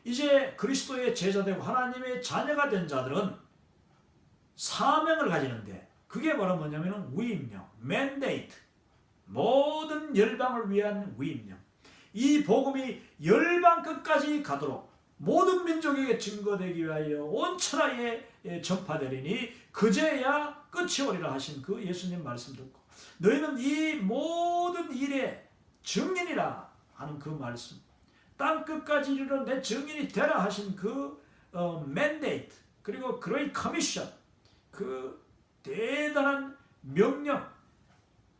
이제 그리스도의 제자되고 하나님의 자녀가 된 자들은 사명을 가지는데, 그게 바로 뭐냐면 위임령, mandate, 모든 열방을 위한 위임령. 이 복음이 열방 끝까지 가도록 모든 민족에게 증거되기 위하여 온 천하에 전파되리니 그제야 끝이 오리라 하신 그 예수님 말씀 듣고 너희는 이 모든 일의 증인이라 하는 그 말씀, 땅 끝까지 이르러 내 증인이 되라 하신 그 mandate, 그리고 great commission, 그 대단한 명령,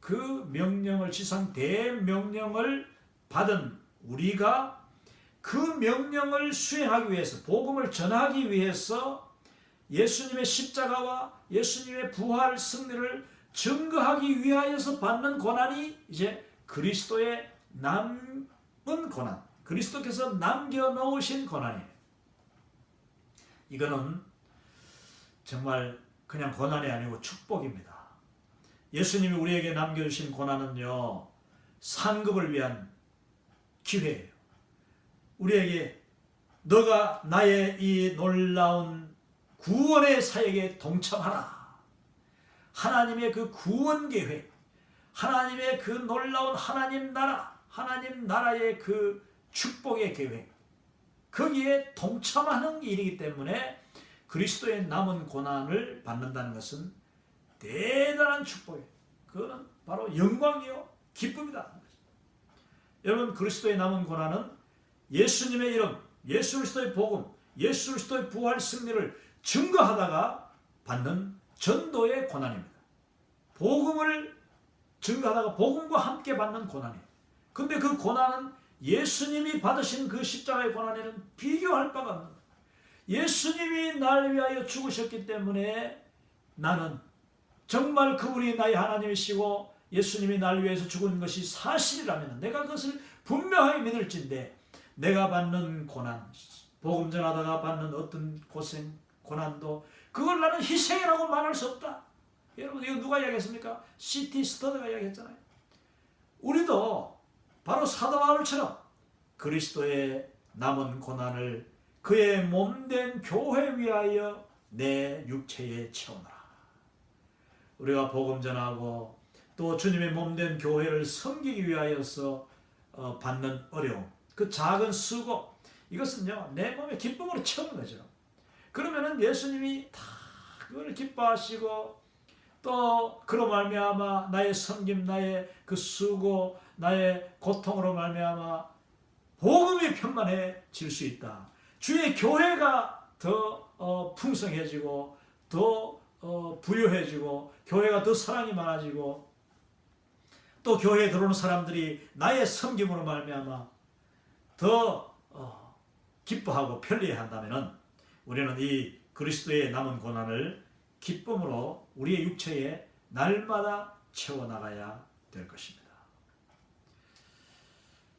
그 명령을, 지상 대명령을 받은 우리가 그 명령을 수행하기 위해서, 복음을 전하기 위해서 예수님의 십자가와 예수님의 부활 승리를 증거하기 위하여서 받는 고난이 이제 그리스도의 남은 고난, 그리스도께서 남겨놓으신 고난이에요. 이거는 정말 그냥 고난이 아니고 축복입니다. 예수님이 우리에게 남겨주신 고난은요, 상급을 위한 기회예요. 우리에게 너가 나의 이 놀라운 구원의 사역에 동참하라. 하나님의 그 구원 계획, 하나님의 그 놀라운 하나님 나라, 하나님 나라의 그 축복의 계획, 거기에 동참하는 일이기 때문에 그리스도의 남은 고난을 받는다는 것은 대단한 축복이에요. 그거는 바로 영광이요 기쁨이다. 여러분, 그리스도의 남은 고난은 예수님의 이름, 예수 그리스도의 복음, 예수 그리스도의 부활 승리를 증거하다가 받는 전도의 고난입니다. 복음을 증거하다가 복음과 함께 받는 고난이에요. 근데 그 고난은 예수님이 받으신 그 십자가의 고난에는 비교할 바가 없는 거예요. 예수님이 날 위하여 죽으셨기 때문에 나는 정말 그분이 나의 하나님이시고 예수님이 날 위해서 죽은 것이 사실이라면 내가 그것을 분명하게 믿을진데, 내가 받는 고난, 복음 전하다가 받는 어떤 고생, 고난도 그걸 나는 희생이라고 말할 수 없다. 여러분, 이거 누가 이야기했습니까? C.T. 스터드가 이야기했잖아요. 우리도 바로 사도 바울처럼 그리스도의 남은 고난을 그의 몸된 교회 위하여 내 육체에 채우노라. 우리가 복음 전하고 또 주님의 몸된 교회를 섬기기 위하여서 받는 어려움, 그 작은 수고, 이것은요 내 몸에 기쁨으로 채우는 거죠. 그러면은 예수님이 다 그걸 기뻐하시고 또 그로 말미암아 나의 섬김, 나의 그 수고, 나의 고통으로 말미암아 복음이 편만해질 수 있다. 주의 교회가 더 풍성해지고 더 부유해지고 교회가 더 사랑이 많아지고 또 교회에 들어오는 사람들이 나의 섬김으로 말미암아 더 기뻐하고 편리해한다면은 우리는 이 그리스도의 남은 고난을 기쁨으로 우리의 육체에 날마다 채워나가야 될 것입니다.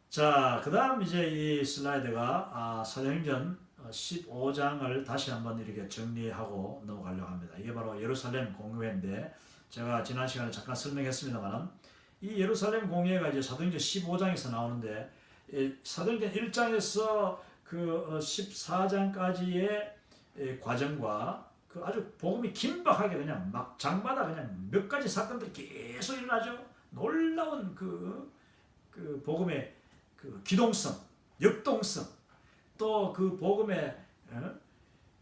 자, 그 다음 이제 이 슬라이드가 사도행전 15장을 다시 한번 이렇게 정리하고 넘어가려고 합니다. 이게 바로 예루살렘 공회인데 제가 지난 시간에 잠깐 설명했습니다만 이 예루살렘 공회가 이제 사도행전 15장에서 나오는데 사도행전 1장에서 그 14장까지의 과정과 그 아주 복음이 긴박하게 그냥 막 장마다 그냥 몇 가지 사건들이 계속 일어나죠. 놀라운 그 복음의 그 기동성, 역동성, 또 그 복음의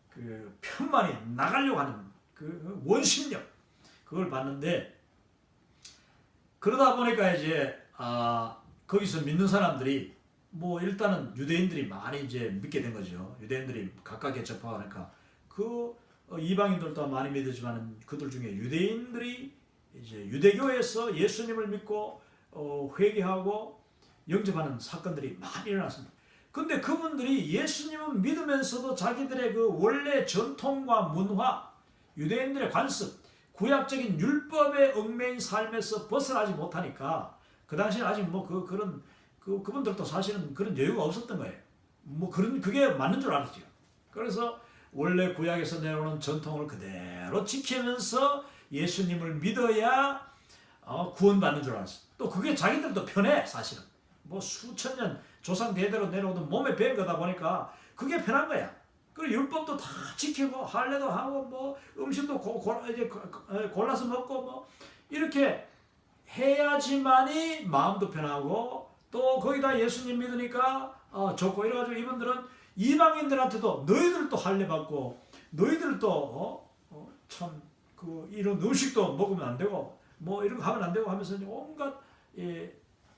그 편만이 나가려고 하는 그 원심력 그걸 봤는데 그러다 보니까 이제 거기서 믿는 사람들이 뭐 일단은 유대인들이 많이 이제 믿게 된 거죠. 유대인들이 가깝게 접하니까 그 이방인들도 많이 믿었지만 그들 중에 유대인들이 이제 유대교에서 예수님을 믿고 회개하고 영접하는 사건들이 많이 일어났습니다. 근데 그분들이 예수님을 믿으면서도 자기들의 그 원래 전통과 문화, 유대인들의 관습, 구약적인 율법에 얽매인 삶에서 벗어나지 못하니까 그 당시에 아직 뭐 그분들도 사실은 그런 여유가 없었던 거예요. 뭐 그게 맞는 줄 알았죠. 그래서 원래 구약에서 내려오는 전통을 그대로 지키면서 예수님을 믿어야 구원받는 줄 알았어요. 또 그게 자기들도 편해 사실은. 뭐 수천 년 조상 대대로 내려오던 몸에 배인 거다 보니까 그게 편한 거야. 그리고 율법도 다 지키고 할례도 하고 뭐 음식도 이제 골라서 먹고 뭐 이렇게 해야지만이 마음도 편하고 또 거기다 예수님 믿으니까 좋고 이래가지고 이분들은 이방인들한테도 너희들도 할례 받고 너희들도 참 그 이런 음식도 먹으면 안 되고 뭐 이런 거 하면 안 되고 하면서 온갖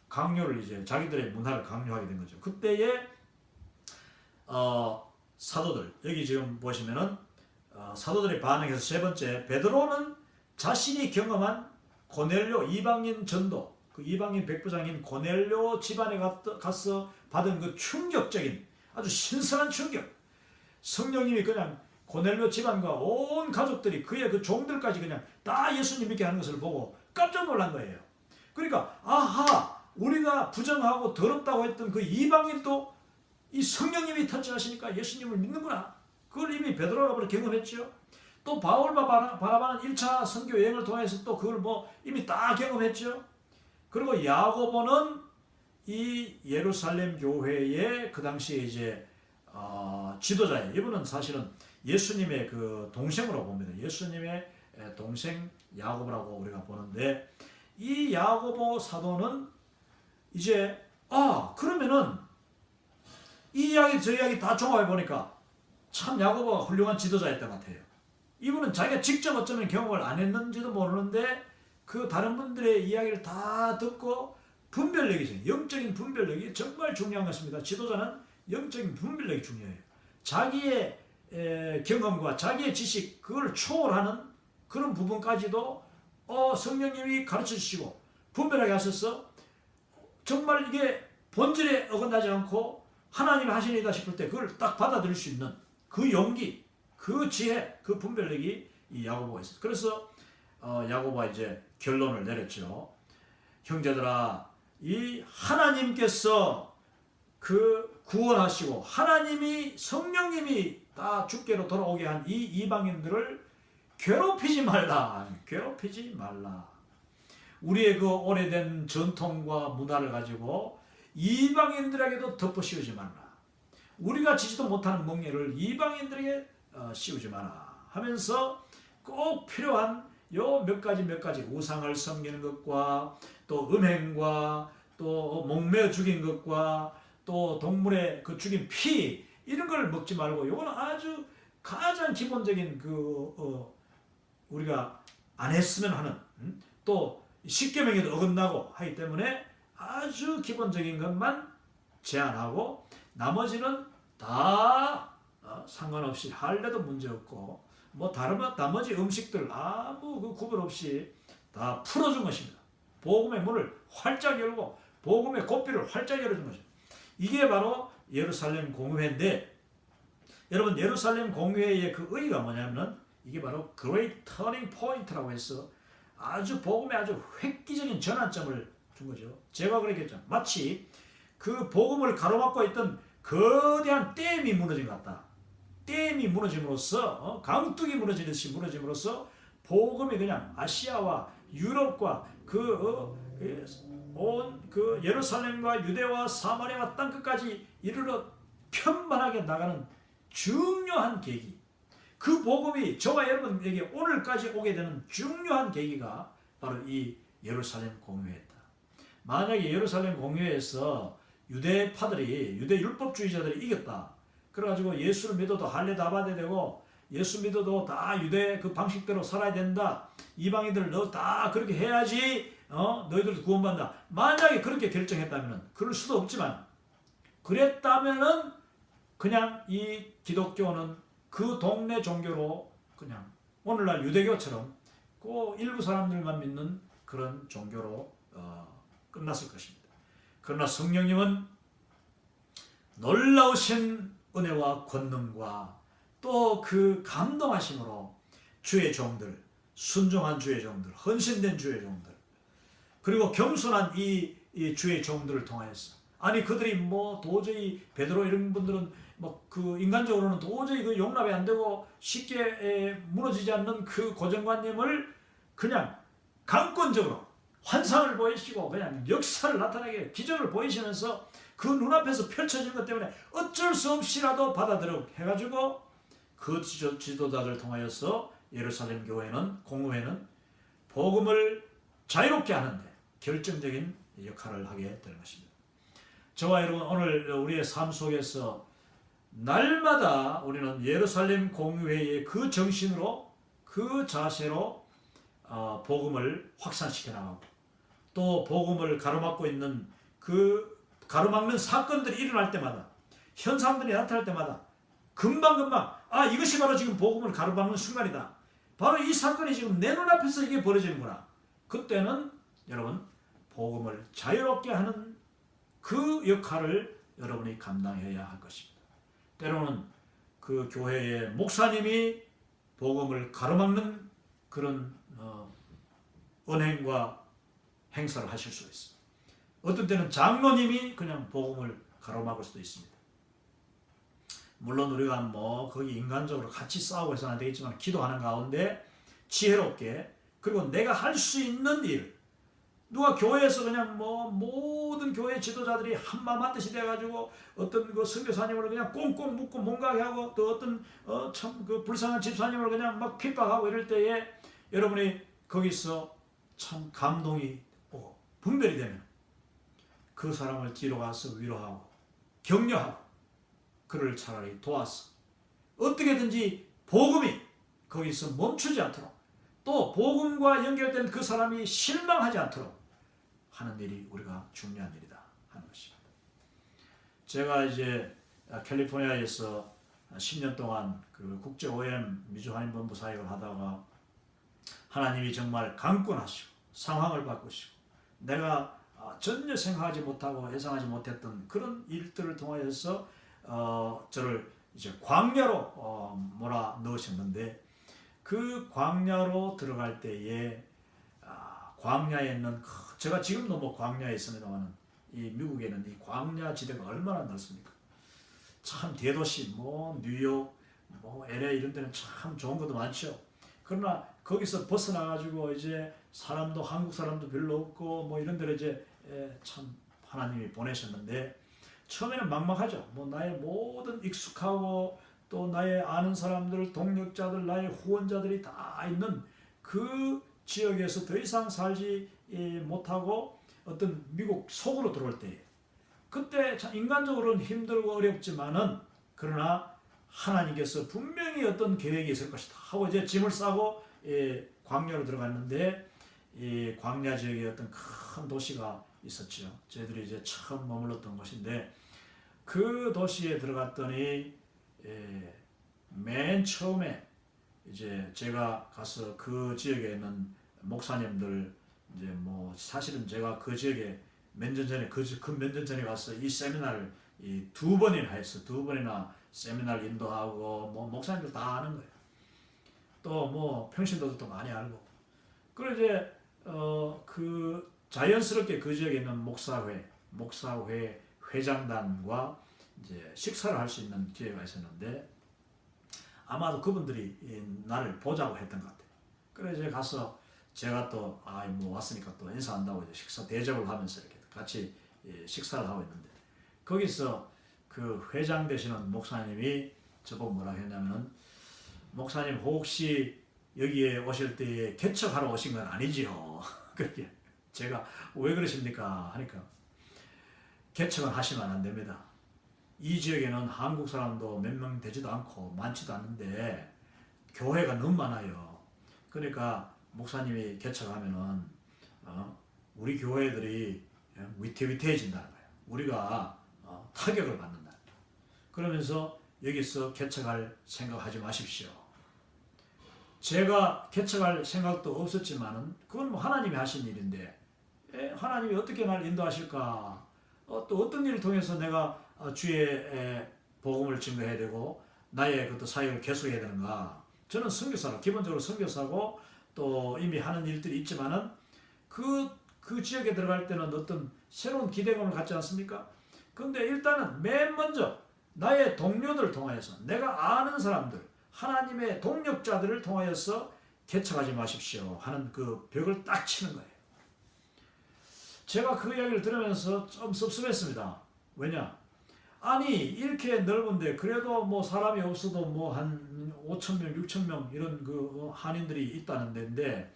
강요를 이제 자기들의 문화를 강요하게 된 거죠. 그때에 사도들 여기 지금 보시면은 사도들의 반응에서 세 번째 베드로는 자신이 경험한 고넬료 이방인 전도 그 이방인 백부장인 고넬료 집안에 가서 받은 그 충격적인 아주 신선한 충격 성령님이 그냥 고넬료 집안과 온 가족들이 그의 그 종들까지 그냥 다 예수님 믿게 하는 것을 보고 깜짝 놀란 거예요. 그러니까 아하 우리가 부정하고 더럽다고 했던 그 이방인도 이 성령님이 터치하시니까 예수님을 믿는구나. 그걸 이미 베드로가 경험했죠. 또 바울과 바나바는 1차 선교 여행을 통해서 또 그걸 뭐 이미 다 경험했죠. 그리고 야고보는 이 예루살렘 교회의 그 당시에 이제 지도자예요. 이분은 사실은 예수님의 그 동생으로 봅니다. 예수님의 동생 야고보라고 우리가 보는데 이 야고보 사도는 이제 그러면은 이 이야기 저 이야기 다 종합해 보니까 참 야고보가 훌륭한 지도자였던 것 같아요. 이분은 자기가 직접 어쩌면 경험을 안 했는지도 모르는데 그 다른 분들의 이야기를 다 듣고 분별력이죠. 영적인 분별력이 정말 중요한 것입니다. 지도자는 영적인 분별력이 중요해요. 자기의 경험과 자기의 지식 그걸 초월하는 그런 부분까지도 성령님이 가르쳐 주시고 분별하게 하셔서 정말 이게 본질에 어긋나지 않고 하나님이 하신 일이다 싶을 때 그걸 딱 받아들일 수 있는 그 용기, 그 지혜, 그 분별력이 이 야고보가 있어요. 그래서 야고보가 이제 결론을 내렸죠. 형제들아, 이 하나님께서 그 구원하시고 하나님이 성령님이 다 주께로 돌아오게 한 이 이방인들을 괴롭히지 말라. 괴롭히지 말라. 우리의 그 오래된 전통과 문화를 가지고 이방인들에게도 덮어 씌우지 말라. 우리가 지지도 못하는 멍에를 이방인들에게 씌우지 마라 하면서 꼭 필요한 요 몇 가지 우상을 섬기는 것과 또 음행과 또 목매어 죽인 것과 또 동물의 그 죽인 피 이런 걸 먹지 말고 요거는 아주 가장 기본적인 우리가 안 했으면 하는 또 십계명에도 어긋나고 하기 때문에 아주 기본적인 것만 제한하고 나머지는 다 상관없이 할래도 문제없고 뭐 다른 나머지 음식들 아무 그 구분 없이 다 풀어준 것입니다. 복음의 문을 활짝 열고 복음의 고삐를 활짝 열어준 것입니다. 이게 바로 예루살렘 공회인데, 여러분 예루살렘 공회의 그 의의가 뭐냐면 이게 바로 Great Turning Point라고 해서 아주 복음의 아주 획기적인 전환점을 준 거죠. 제가 그랬겠죠. 마치 그 복음을 가로막고 있던 거대한 댐이 무너진 것 같다. 댐이 무너짐으로써 강둑이 무너지듯이 무너짐으로써 복음이 그냥 아시아와 유럽과 온 그 예루살렘과 유대와 사마리아와 땅끝까지 이르러 편만하게 나가는 중요한 계기, 그 복음이 저와 여러분에게 오늘까지 오게 되는 중요한 계기가 바로 이 예루살렘 공회였다. 만약에 예루살렘 공회에서 유대파들이, 유대 율법주의자들이 이겼다, 그래가지고 예수를 믿어도 할례 다 받아야 되고 예수 믿어도 다 유대 그 방식대로 살아야 된다, 이방인들 너 다 그렇게 해야지 너희들도 구원받는다, 만약에 그렇게 결정했다면, 그럴 수도 없지만 그랬다면은 그냥 이 기독교는 그 동네 종교로 그냥 오늘날 유대교처럼 그 일부 사람들만 믿는 그런 종교로 끝났을 것입니다. 그러나 성령님은 놀라우신 은혜와 권능과 또 그 감동하심으로 주의 종들, 순종한 주의 종들, 헌신된 주의 종들, 그리고 겸손한 이 주의 종들을 통하여서, 아니 그들이 뭐 도저히 베드로 이런 분들은 뭐 그 인간적으로는 도저히 그 용납이 안 되고 쉽게 무너지지 않는 그 고정관념을 그냥 강권적으로 환상을 보이시고 그냥 역사를 나타나게 기적을 보이시면서 그 눈앞에서 펼쳐진 것 때문에 어쩔 수 없이라도 받아들여 해가지고 그 지도자들 통하여서 예루살렘 교회는, 공회는 복음을 자유롭게 하는데 결정적인 역할을 하게 되는 것입니다. 저와 여러분, 오늘 우리의 삶 속에서 날마다 우리는 예루살렘 공회의 그 정신으로, 그 자세로 복음을 확산시켜 나가고, 또 복음을 가로막고 있는 그 가로막는 사건들이 일어날 때마다, 현상들이 나타날 때마다 금방금방 이것이 바로 지금 복음을 가로막는 순간이다, 바로 이 사건이 지금 내 눈앞에서 이게 벌어지는구나, 그때는 여러분 복음을 자유롭게 하는 그 역할을 여러분이 감당해야 할 것입니다. 때로는 그 교회의 목사님이 복음을 가로막는 그런 언행과 행사를 하실 수 있어요. 어떤 때는 장로님이 그냥 복음을 가로막을 수도 있습니다. 물론 우리가 뭐 거기 인간적으로 같이 싸우고 해서는 안 되겠지만, 기도하는 가운데 지혜롭게, 그리고 내가 할 수 있는 일, 누가 교회에서 그냥 뭐 모든 교회 지도자들이 한마음 한뜻이 돼가지고 어떤 그 선교사님을 그냥 꽁꽁 묶고 몸가게 하고, 또 어떤 참 그 불쌍한 집사님을 그냥 막 핍박하고 이럴 때에 여러분이 거기서 참 감동이 오고 분별이 되면 그 사람을 뒤로 가서 위로하고 격려하고 그를 차라리 도와서 어떻게든지 복음이 거기서 멈추지 않도록, 또 복음과 연결된 그 사람이 실망하지 않도록 하는 일이 우리가 중요한 일이다 하는 것입니다. 제가 이제 캘리포니아에서 10년 동안 그 국제 OM 미주한인본부 사역을 하다가 하나님이 정말 강권하시고 상황을 바꾸시고 내가 전혀 생각하지 못하고 예상하지 못했던 그런 일들을 통하여서 저를 이제 광야로 몰아 넣으셨는데, 그 광야로 들어갈 때에 광야에 있는, 제가 지금도 뭐 광야에 있습니다만 이 미국에는 이 광야 지대가 얼마나 넓습니까? 참 대도시 뭐 뉴욕 뭐 LA 이런 데는 참 좋은 것도 많죠. 그러나 거기서 벗어나가지고 이제 사람도 한국 사람도 별로 없고 뭐 이런 데를 이제 참 하나님이 보내셨는데, 처음에는 막막하죠. 뭐 나의 모든 익숙하고 또 나의 아는 사람들, 동력자들, 나의 후원자들이 다 있는 그 지역에서 더 이상 살지 못하고 어떤 미국 속으로 들어올 때, 그때 참 인간적으로는 힘들고 어렵지만은 그러나 하나님께서 분명히 어떤 계획이 있을 것이다 하고 이제 짐을 싸고 광야로 들어갔는데, 이 광야 지역에 어떤 큰 도시가 있었죠. 저희들이 이제 처음 머물렀던 곳인데, 그 도시에 들어갔더니 맨 처음에 이제 제가 가서 그 지역에 있는 목사님들 이제 뭐 사실은 제가 그 지역에 몇 년 전에 그 몇 년 전에 가서 이 세미나를 이 2번이나 했어. 2번이나 세미나를 인도하고 뭐 목사님들 다 아는 거예요. 또 뭐 평신도들도 많이 알고. 그리고 이제 그 자연스럽게 그 지역에 있는 목사회 회장단과 이제 식사를 할 수 있는 기회가 있었는데 아마도 그분들이 나를 보자고 했던 것 같아요. 그래서 이제 가서 제가 또 뭐 왔으니까 또 인사한다고 이제 식사 대접을 하면서 이렇게 같이 식사를 하고 있는데 거기서 그 회장 되시는 목사님이 저보고 뭐라 했냐면은 목사님 혹시 여기에 오실 때 개척하러 오신 건 아니지요? 그렇게 제가 왜 그러십니까? 하니까 개척은 하시면 안 됩니다. 이 지역에는 한국 사람도 몇 명 되지도 않고 많지도 않는데 교회가 너무 많아요. 그러니까 목사님이 개척하면은 우리 교회들이 위태위태해진다는 거예요. 우리가 타격을 받는다. 그러면서 여기서 개척할 생각하지 마십시오. 제가 개척할 생각도 없었지만은 그건 뭐 하나님이 하신 일인데 하나님이 어떻게 날 인도하실까? 또 어떤 일을 통해서 내가 주의 복음을 증거해야 되고 나의 그 사역을 계속해야 되는가? 저는 선교사로 기본적으로 선교사고 또 이미 하는 일들이 있지만은 그 지역에 들어갈 때는 어떤 새로운 기대감을 갖지 않습니까? 근데 일단은 맨 먼저 나의 동료들을 통하여서 내가 아는 사람들 하나님의 동력자들을 통하여서 개척하지 마십시오 하는 그 벽을 딱 치는 거예요. 제가 그 이야기를 들으면서 좀 섭섭했습니다. 왜냐? 아니 이렇게 넓은데 그래도 뭐 사람이 없어도 뭐 한 5,000명, 6,000명 이런 그 한인들이 있다는 데인데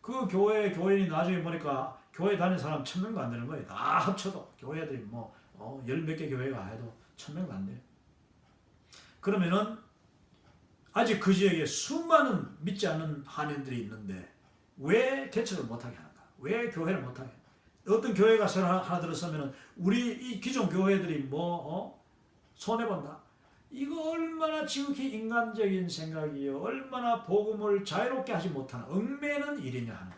그 교인이 나중에 보니까 교회 다니는 사람 1,000명도 안 되는 거예요. 다 합쳐도 교회들이 뭐 열 몇 개 교회가 해도 1,000명도 안 돼요. 그러면은 아직 그 지역에 수많은 믿지 않는 한인들이 있는데 왜 개척을 못하게 하는가? 왜 교회를 못하게? 어떤 교회가 새로 하나 들었으면 우리 이 기존 교회들이 손해본다. 이거 얼마나 지극히 인간적인 생각이요. 얼마나 복음을 자유롭게 하지 못하는 얽매는 일이냐 하는.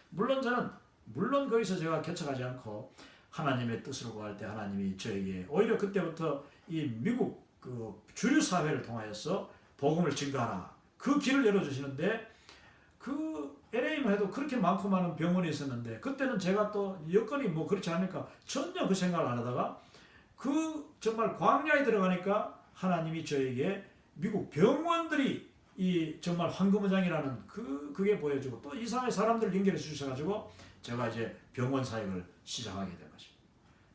물론 거기서 제가 개척하지 않고 하나님의 뜻을 구할 때 하나님이 저에게 오히려 그때부터 이 미국 그 주류 사회를 통하여서 복음을 증거하라. 그 길을 열어주시는데 그 LA만 해도 그렇게 많고 많은 병원이 있었는데 그때는 제가 또 여건이 뭐 그렇지 않으니까 전혀 그 생각을 안 하다가 그 정말 광야에 들어가니까 하나님이 저에게 미국 병원들이 이 정말 황금무장이라는 그게 보여주고 또 이상하게 사람들 연결해 주셔가지고 제가 이제 병원 사역을 시작하게 된 것입니다.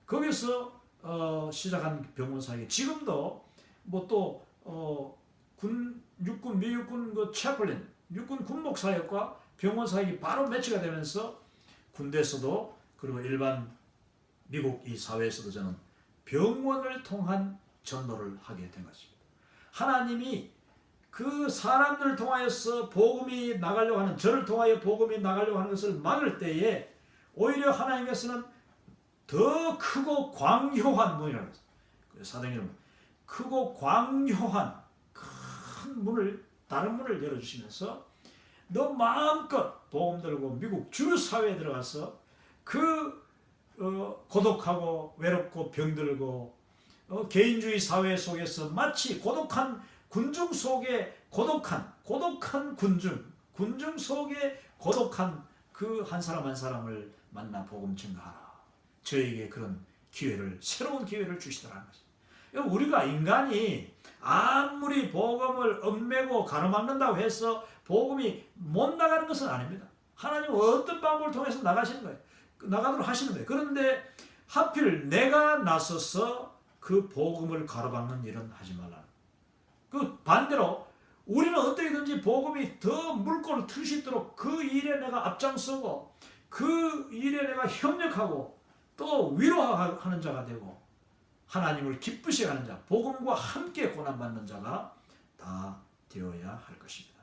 거기서 시작한 병원 사역이 지금도 뭐 또 육군 미육군 그 채플린 육군 군목 사역과 병원 사역이 바로 매치가 되면서 군대에서도 그리고 일반 미국 이 사회에서도 저는 병원을 통한 전도를 하게 된 것입니다. 하나님이 그 사람들을 통하여서 복음이 나가려고 하는 저를 통하여 복음이 나가려고 하는 것을 막을 때에 오히려 하나님께서는 더 크고 광효한 문이라고 했어요. 사도행전 크고 광효한 큰 문을 다른 문을 열어주시면서 너 마음껏 복음 들고 미국 주류 사회에 들어가서 그 고독하고 외롭고 병들고 개인주의 사회 속에서 마치 고독한 군중 속에 고독한 군중 속에 고독한 그 한 사람 한 사람을 만나 복음 증거하라. 저에게 그런 새로운 기회를 주시더라는 것입니다. 우리가 인간이 아무리 복음을 얽매고 가로막는다고 해서 복음이 못 나가는 것은 아닙니다. 하나님은 어떤 방법을 통해서 나가시는 거예요. 나가도록 하시는 거예요. 그런데 하필 내가 나서서 그 복음을 가로막는 일은 하지 말라는. 그 반대로 우리는 어떻게든지 복음이 더 물꼬를 틀 수 있도록 그 일에 내가 앞장서고 그 일에 내가 협력하고 또 위로하는 자가 되고 하나님을 기쁘시게 하는 자, 복음과 함께 고난받는 자가 다 되어야 할 것입니다.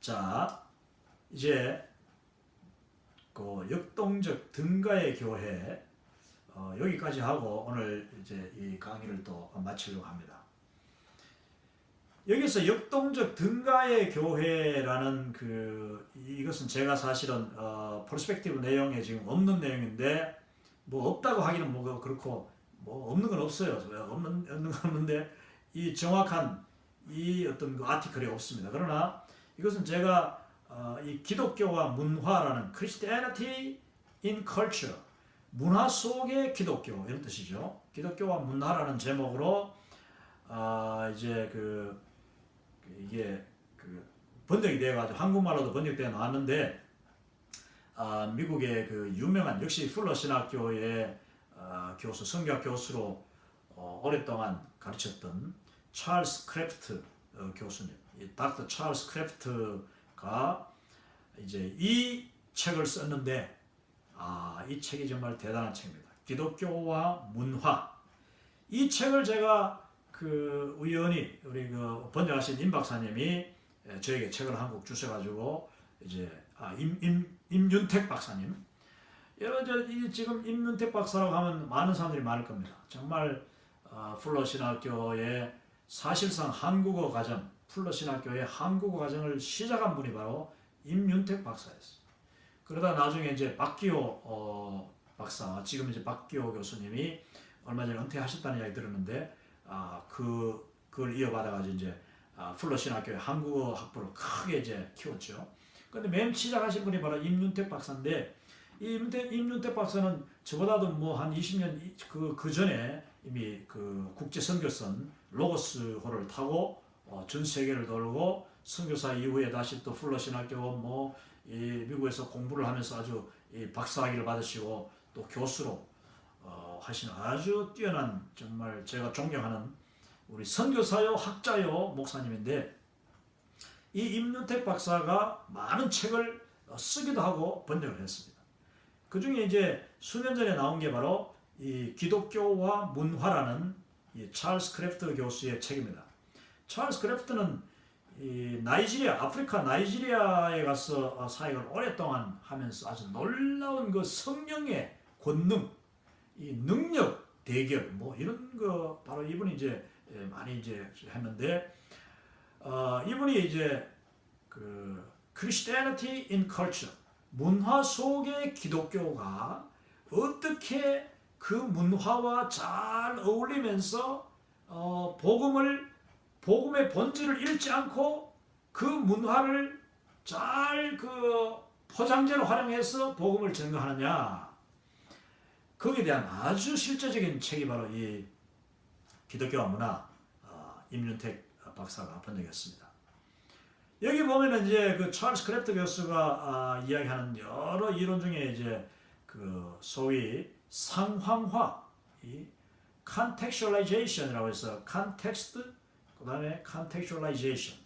자, 이제 그 역동적 등가의 교회 여기까지 하고 오늘 이제 이 강의를 또 마치려고 합니다. 여기서 역동적 등가의 교회라는 이것은 제가 사실은 퍼스펙티브 내용에 지금 없는 내용인데 뭐 없다고 하기는 뭐 그렇고 뭐 없는 건 없어요. 없는 건 없는데 이 정확한 이 어떤 그 아티클이 없습니다. 그러나 이것은 제가 이 기독교와 문화라는 Christianity in Culture, 문화 속의 기독교 이런 뜻이죠. 기독교와 문화라는 제목으로 이제 이게 번역이 되어가지고 한국말로도 번역되어 나왔는데 미국의 유명한 역시 풀러 신학교의 교수, 성교학 교수로 오랫동안 가르쳤던 찰스 크래프트 교수님, 이 닥터 찰스 크래프트가 이제 이 책을 썼는데 이 책이 정말 대단한 책입니다. 기독교와 문화. 이 책을 제가 우연히 우리 번역하신 임 박사님이 저에게 책을 한 권 주셔가지고 이제 임윤택 박사님. 여러분 지금 임윤택 박사라고 하면 많은 사람들이 많을 겁니다. 정말 풀러 신학교의 사실상 한국어 과정, 풀러 신학교의 한국어 과정을 시작한 분이 바로 임윤택 박사였어요. 그러다 나중에 이제 박기호 박사, 지금 이제 박기호 교수님이 얼마 전에 은퇴하셨다는 이야기 들었는데 그걸 이어받아가지고 이제 풀러 신학교의 한국어 학부를 크게 이제 키웠죠. 그런데 맨 시작하신 분이 바로 임윤택 박사인데 이 임윤택 박사는 저보다도 뭐 한 20년 그 전에 이미 국제 선교선 로고스호를 타고 전 세계를 돌고 선교사 이후에 다시 또 풀러 신학교 이 미국에서 공부를 하면서 아주 이 박사학위를 받으시고 또 교수로 하시는 아주 뛰어난 정말 제가 존경하는 우리 선교사요 학자요 목사님인데 이 임윤택 박사가 많은 책을 쓰기도 하고 번역을 했습니다. 그 중에 이제 수년 전에 나온 게 바로 이 기독교와 문화라는 이 찰스 크래프트 교수의 책입니다. 찰스 크래프트는 이 아프리카 나이지리아에 가서 사역을 오랫동안 하면서 아주 놀라운 성령의 권능, 이 능력 대결 이런 거 바로 이분이 이제 많이 이제 했는데 이분이 이제 Christianity in Culture, 문화 속의 기독교가 어떻게 그 문화와 잘 어울리면서 복음의 본질을 잃지 않고 그 문화를 잘 포장재로 활용해서 복음을 전가하느냐, 거기에 대한 아주 실제적인 책이 바로 이 기독교와 문화 임윤택 박사가 번역했습니다. 여기 보면은 이제 찰스 크래프트 교수가 이야기하는 여러 이론 중에 이제 소위 상황화, 이 contextualization이라고 해서 context, 그 다음에 contextualization.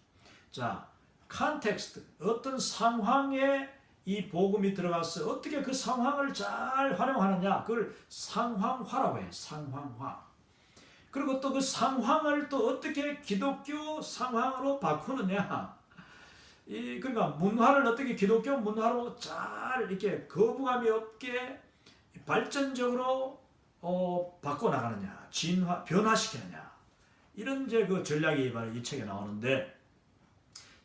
자, context, 어떤 상황에 이 복음이 들어가서 어떻게 그 상황을 잘 활용하느냐, 그걸 상황화라고 해요. 상황화. 그리고 또 그 상황을 또 어떻게 기독교 상황으로 바꾸느냐. 그러니까 문화를 어떻게 기독교 문화로 잘 이렇게 거부감이 없게 발전적으로 바꿔나가느냐, 변화시키느냐, 이런 이제 전략이 바로 이 책에 나오는데,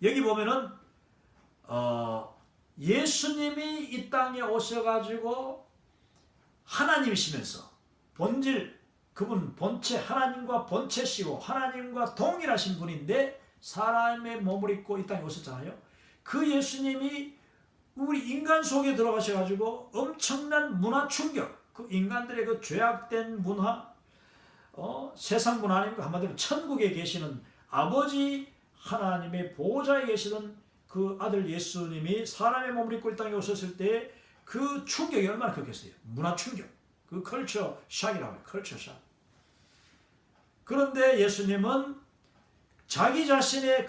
여기 보면은 예수님이 이 땅에 오셔가지고 하나님이시면서 그분 본체, 하나님과 본체시고 하나님과 동일하신 분인데 사람의 몸을 입고 이 땅에 오셨잖아요. 그 예수님이 우리 인간 속에 들어가셔가지고 엄청난 문화 충격, 인간들의 죄악된 문화, 세상 문화 아닙니까? 한마디로 천국에 계시는 아버지 하나님의 보호자에 계시던 그 아들 예수님이 사람의 몸을 입고 이 땅에 오셨을 때 그 충격이 얼마나 컸겠어요. 문화 충격, 컬처 샥이라고 해요. 컬처 샥. 그런데 예수님은 자기 자신의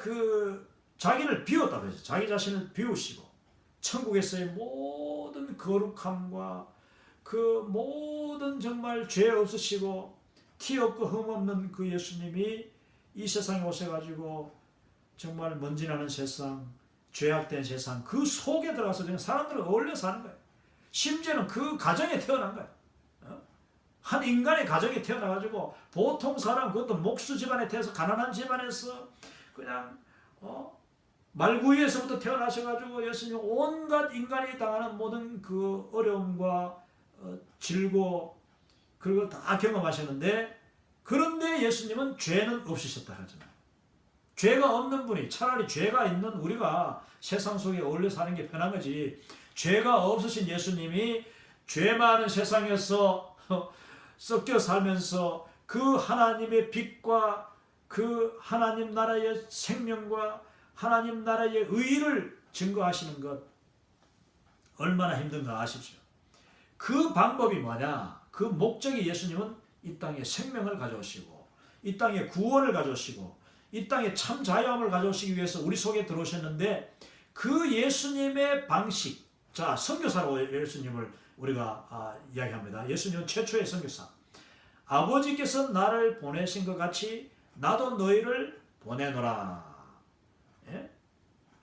자기를 비웠다고 해서 자기 자신을 비우시고 천국에서의 모든 거룩함과 모든 정말 죄 없으시고 티 없고 흠 없는 그 예수님이 이 세상에 오셔가지고 정말 먼지나는 세상, 죄악된 세상, 그 속에 들어가서 그냥 사람들과 어울려 사는 거예요. 심지어는 그 가정에 태어난 거예요. 한 인간의 가정에 태어나가지고 보통 사람, 그것도 목수 집안에 태어나서 가난한 집안에서 그냥 말구이에서부터 태어나셔가지고 예수님 온갖 인간이 당하는 모든 그 어려움과 질고 그리고 다 경험하셨는데, 그런데 예수님은 죄는 없으셨다 하잖아요. 죄가 없는 분이, 차라리 죄가 있는 우리가 세상 속에 어울려 사는 게 편한 거지, 죄가 없으신 예수님이 죄 많은 세상에서 섞여 살면서 그 하나님의 빛과 그 하나님 나라의 생명과 하나님 나라의 의를 증거하시는 것 얼마나 힘든가 아십시오. 그 방법이 뭐냐? 그 목적이 예수님은 이 땅에 생명을 가져오시고 이 땅에 구원을 가져오시고 이 땅에 참 자유함을 가져오시기 위해서 우리 속에 들어오셨는데, 그 예수님의 방식, 자, 선교사로 예수님을 우리가 이야기합니다. 예수님은 최초의 선교사. 아버지께서 나를 보내신 것 같이 나도 너희를 보내노라. 예?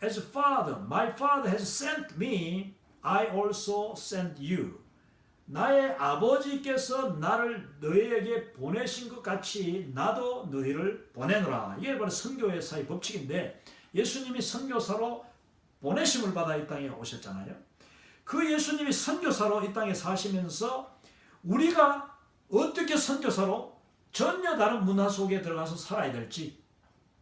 As Father, my Father has sent me, I also send you. 나의 아버지께서 나를 너희에게 보내신 것 같이 나도 너희를 보내노라. 이게 바로 선교회사의 법칙인데, 예수님이 선교사로 보내심을 받아 이 땅에 오셨잖아요. 그 예수님이 선교사로 이 땅에 사시면서 우리가 어떻게 선교사로 전혀 다른 문화 속에 들어가서 살아야 될지,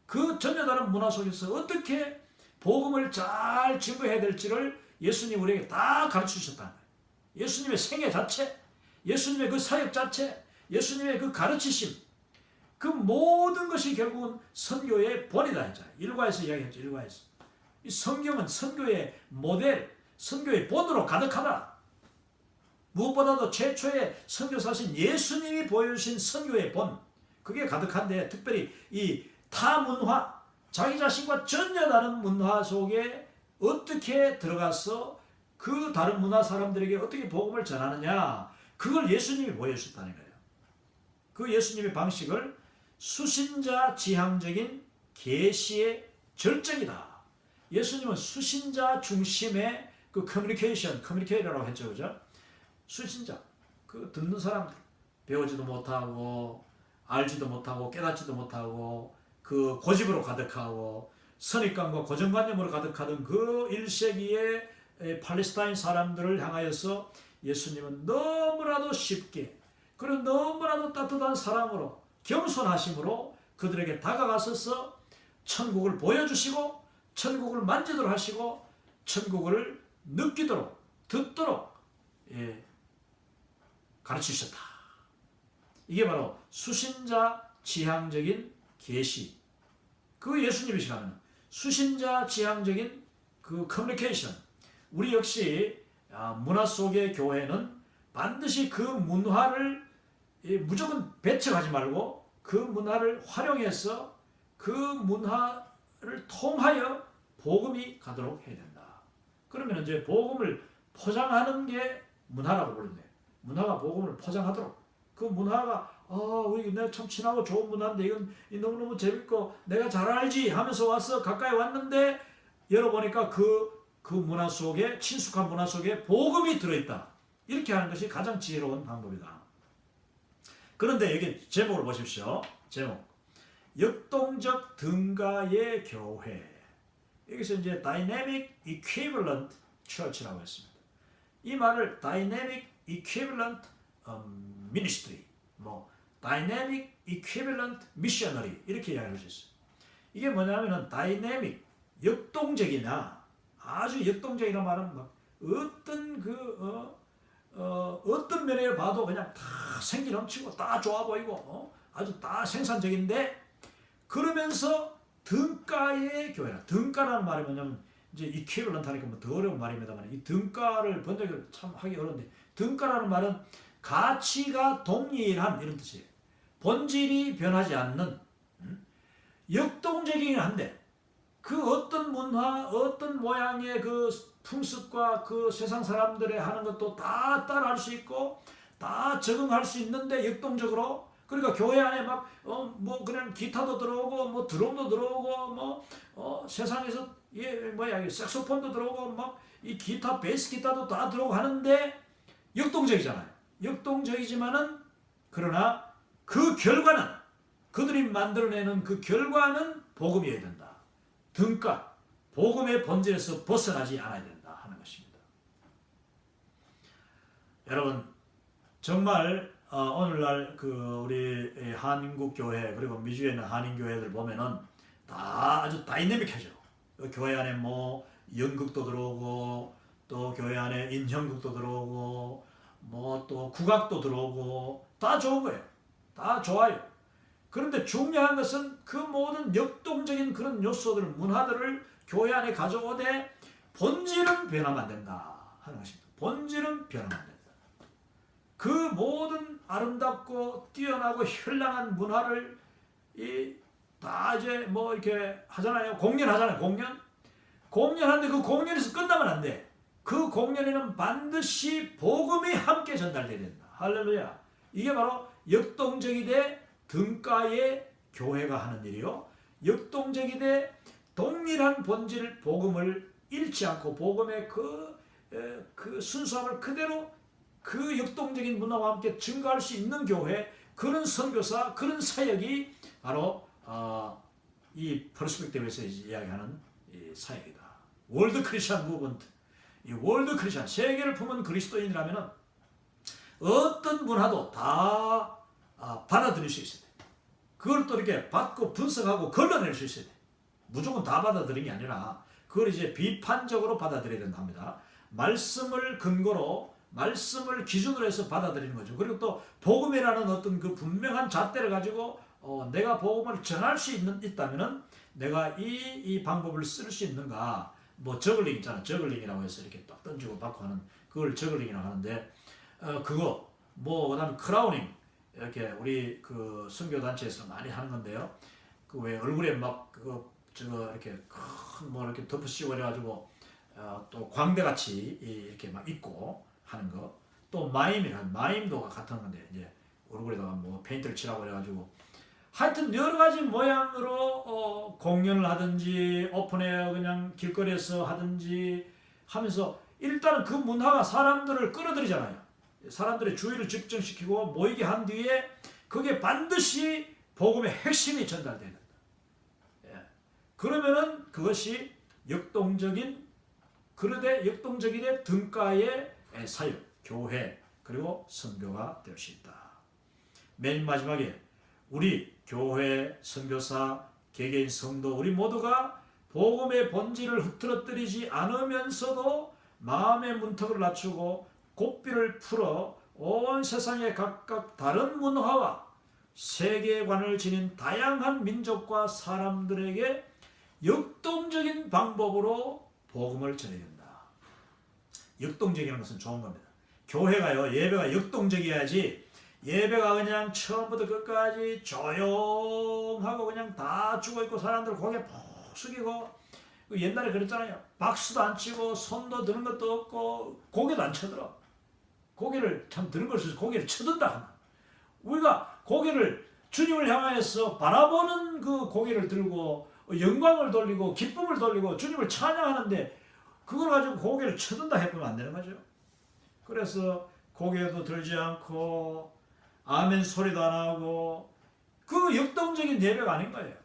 그 전혀 다른 문화 속에서 어떻게 복음을 잘 증거해야 될지를 예수님이 우리에게 다 가르쳐 주셨다는 거예요. 예수님의 생애 자체, 예수님의 그 사역 자체, 예수님의 그 가르치심, 그 모든 것이 결국은 선교의 본이다 했잖아요. 일과에서 이야기했죠. 일과에서. 이 성경은 선교의 모델, 선교의 본으로 가득하다. 무엇보다도 최초의 선교사신 예수님이 보여주신 선교의 본, 그게 가득한데, 특별히 이 타문화, 자기 자신과 전혀 다른 문화 속에 어떻게 들어가서 그 다른 문화 사람들에게 어떻게 복음을 전하느냐, 그걸 예수님이 보여주셨다는 거예요. 그 예수님의 방식을 수신자 지향적인 계시의 절정이다. 예수님은 수신자 중심의 그 커뮤니케이터라고 했죠, 그죠? 수신자, 그 듣는 사람들, 배우지도 못하고 알지도 못하고 깨닫지도 못하고 그 고집으로 가득하고 선입관과 고정관념으로 가득하던 그 1세기의 팔레스타인 사람들을 향하여서 예수님은 너무나도 쉽게, 그리고 너무나도 따뜻한 사랑으로, 겸손하심으로 그들에게 다가가셔서 천국을 보여주시고 천국을 만지도록 하시고 천국을 느끼도록, 듣도록 가르치셨다. 이게 바로 수신자 지향적인 계시, 그 예수님이시라면 수신자 지향적인 그 커뮤니케이션. 우리 역시 문화 속의 교회는 반드시 그 문화를 무조건 배척하지 말고 그 문화를 활용해서 그 문화를 통하여 복음이 가도록 해야 된다. 그러면 이제 복음을 포장하는 게 문화라고 부르는데, 문화가 복음을 포장하도록, 그 문화가 우리 내가 참 친하고 좋은 문화인데 이건 너무너무 재밌고 내가 잘 알지 하면서 와서 가까이 왔는데 열어보니까 그 문화 속에, 친숙한 문화 속에 복음이 들어있다. 이렇게 하는 것이 가장 지혜로운 방법이다. 그런데 여기 제목을 보십시오. 제목. 역동적 등가의 교회. 여기서 이제 Dynamic Equivalent Church라고 했습니다. 이 말을 Dynamic Equivalent Ministry, Dynamic Equivalent Missionary 이렇게 이야기할 수 있어요. 이게 뭐냐면은 Dynamic, 역동적이나, 아주 역동적이라는 말은 막 어떤 면에 봐도 그냥 다 생기 넘치고 다 좋아 보이고 아주 다 생산적인데, 그러면서 등가의 교회라. 등가라는 말이 뭐냐면 이제 이퀴벌런트 하니까 더 어려운 말입니다만, 이 등가를 번역을 참 하기 어려운데, 등가라는 말은 가치가 동일한 이런 뜻이에요. 본질이 변하지 않는, 역동적이긴 한데 그 어떤 문화, 어떤 모양의 그 풍습과 그 세상 사람들의 하는 것도 다 따라할 수 있고 다 적응할 수 있는데 역동적으로. 그러니까 교회 안에 막 그냥 기타도 들어오고 드럼도 들어오고 세상에서 색소폰도 들어오고 막 이 기타, 베이스 기타도 다 들어오고 하는데 역동적이잖아요. 역동적이지만은, 그러나 그 결과는, 그들이 만들어내는 그 결과는 복음이어야 된다. 등가, 복음의 본질에서 벗어나지 않아야 된다 하는 것입니다. 여러분, 정말 오늘날 우리 한국 교회 그리고 미주에 있는 한인 교회들 보면은 다 아주 다이내믹하죠. 교회 안에 뭐 연극도 들어오고 또 교회 안에 인형극도 들어오고 뭐 또 국악도 들어오고 다 좋은 거예요. 다 좋아요. 그런데 중요한 것은 그 모든 역동적인 그런 요소들, 문화들을 교회 안에 가져오되 본질은 변하면 안 된다 하는 것입니다. 본질은 변하면 안 된다. 그 모든 아름답고 뛰어나고 현란한 문화를 다 이제 뭐 이렇게 하잖아요. 공연하잖아요. 공연하는데 그 공연에서 끝나면 안 돼. 그 공연에는 반드시 복음이 함께 전달돼야 된다. 할렐루야. 이게 바로 역동적이되 등가의 교회가 하는 일이요. 역동적이되 동일한 본질 복음을 잃지 않고 복음의 그 순수함을 그대로 그 역동적인 문화와 함께 증가할 수 있는 교회, 그런 선교사, 그런 사역이 바로 이 퍼스펙티브에서 이야기하는 사역이다. 월드 크리스천 무브먼트. 이 월드 크리스천, 세계를 품은 그리스도인이라면 어떤 문화도 다 받아들일 수 있어야 돼. 그걸 또 이렇게 받고 분석하고 걸러낼 수 있어야 돼. 무조건 다 받아들이는 게 아니라 그걸 이제 비판적으로 받아들여야 된다 합니다. 말씀을 근거로, 말씀을 기준으로 해서 받아들이는 거죠. 그리고 또 복음이라는 어떤 그 분명한 잣대를 가지고 내가 복음을 전할 수 있다면은 내가 이 방법을 쓸 수 있는가. 뭐 저글링 있잖아. 저글링이라고 해서 이렇게 딱 던지고 받고 하는 그걸 저글링이라고 하는데 그거 뭐 그다음에 크라우닝 이렇게 우리 그 선교 단체에서 많이 하는 건데요. 그 왜 얼굴에 막 저거 이렇게 큰 뭐 이렇게 덮으시고 그래가지고 또 광대같이 이렇게 막 입고 하는 거. 또 마임도 같은 건데 이제 얼굴에다가 뭐 페인트를 칠하고 그래가지고 하여튼 여러 가지 모양으로 공연을 하든지 오픈에어 그냥 길거리에서 하든지 하면서 일단은 그 문화가 사람들을 끌어들이잖아요. 사람들의 주의를 집중시키고 모이게 한 뒤에 그게 반드시 복음의 핵심이 전달돼야 된다. 예. 그러면은 그것이 역동적이되 등가의 사역, 교회 그리고 선교가 될 수 있다. 맨 마지막에 우리 교회, 선교사, 개개인 성도 우리 모두가 복음의 본질을 흐트러뜨리지 않으면서도 마음의 문턱을 낮추고 고삐를 풀어 온 세상에 각각 다른 문화와 세계관을 지닌 다양한 민족과 사람들에게 역동적인 방법으로 복음을 전해야 된다. 역동적이라는 것은 좋은 겁니다. 교회가요, 예배가 역동적이어야지 예배가 그냥 처음부터 끝까지 조용하고 그냥 다 죽어있고 사람들 고개 푹 숙이고 옛날에 그랬잖아요. 박수도 안 치고 손도 드는 것도 없고 고개도 안 쳐들어. 고개를 참 드는 것을 고개를 쳐든다. 우리가 고개를 주님을 향하여서 바라보는 그 고개를 들고 영광을 돌리고 기쁨을 돌리고 주님을 찬양하는데 그걸 가지고 고개를 쳐든다 해보면 안 되는 거죠. 그래서 고개도 들지 않고 아멘 소리도 안 하고 그 역동적인 예배가 아닌 거예요.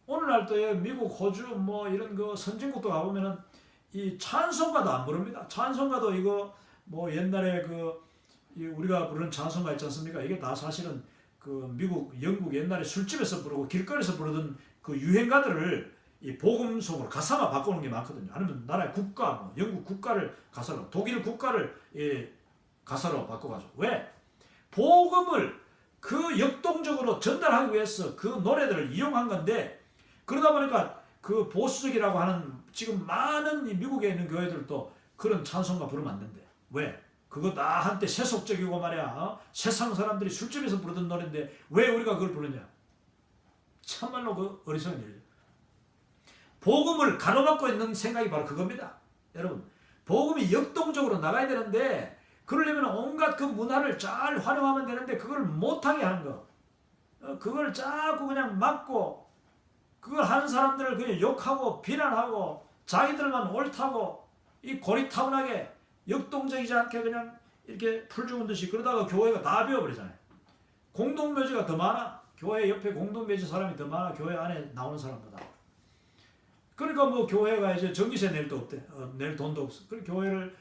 오늘날 또 미국, 호주 뭐 이런 그 선진국도 가보면은 이 찬송가도 안 부릅니다. 찬송가도 이거 뭐 옛날에 우리가 부르는 찬송가 있지 않습니까? 이게 다 사실은 그 미국, 영국 옛날에 술집에서 부르고 길거리에서 부르던 그 유행가들을 이 복음송으로 가사만 바꾸는 게 많거든요. 아니면 나라의 국가, 뭐 영국 국가를 가사로, 독일 국가를 가사로 바꿔가지고 왜? 복음을 그 역동적으로 전달하기 위해서 그 노래들을 이용한 건데 그러다 보니까 그 보수적이라고 하는 지금 많은 미국에 있는 교회들도 그런 찬송가 부르면 안 된대. 왜? 그거 다 한때 세속적이고 말이야. 세상 사람들이 술집에서 부르던 노래인데 왜 우리가 그걸 부르냐? 참말로 그 어리석은 일이에요. 복음을 가로막고 있는 생각이 바로 그겁니다. 여러분, 복음이 역동적으로 나가야 되는데 그러려면 온갖 그 문화를 잘 활용하면 되는데 그걸 못하게 하는 거. 그걸 자꾸 그냥 막고 그걸 하는 사람들을 그냥 욕하고 비난하고 자기들만 옳다고 이 고리타분하게 역동적이지 않게 그냥 이렇게 풀 죽은 듯이 그러다가 교회가 다 비워버리잖아요. 공동묘지가 더 많아. 교회 옆에 공동묘지 사람이 더 많아. 교회 안에 나오는 사람보다. 그러니까 뭐 교회가 이제 전기세 낼 도 없대. 낼 돈도 없어. 그 교회를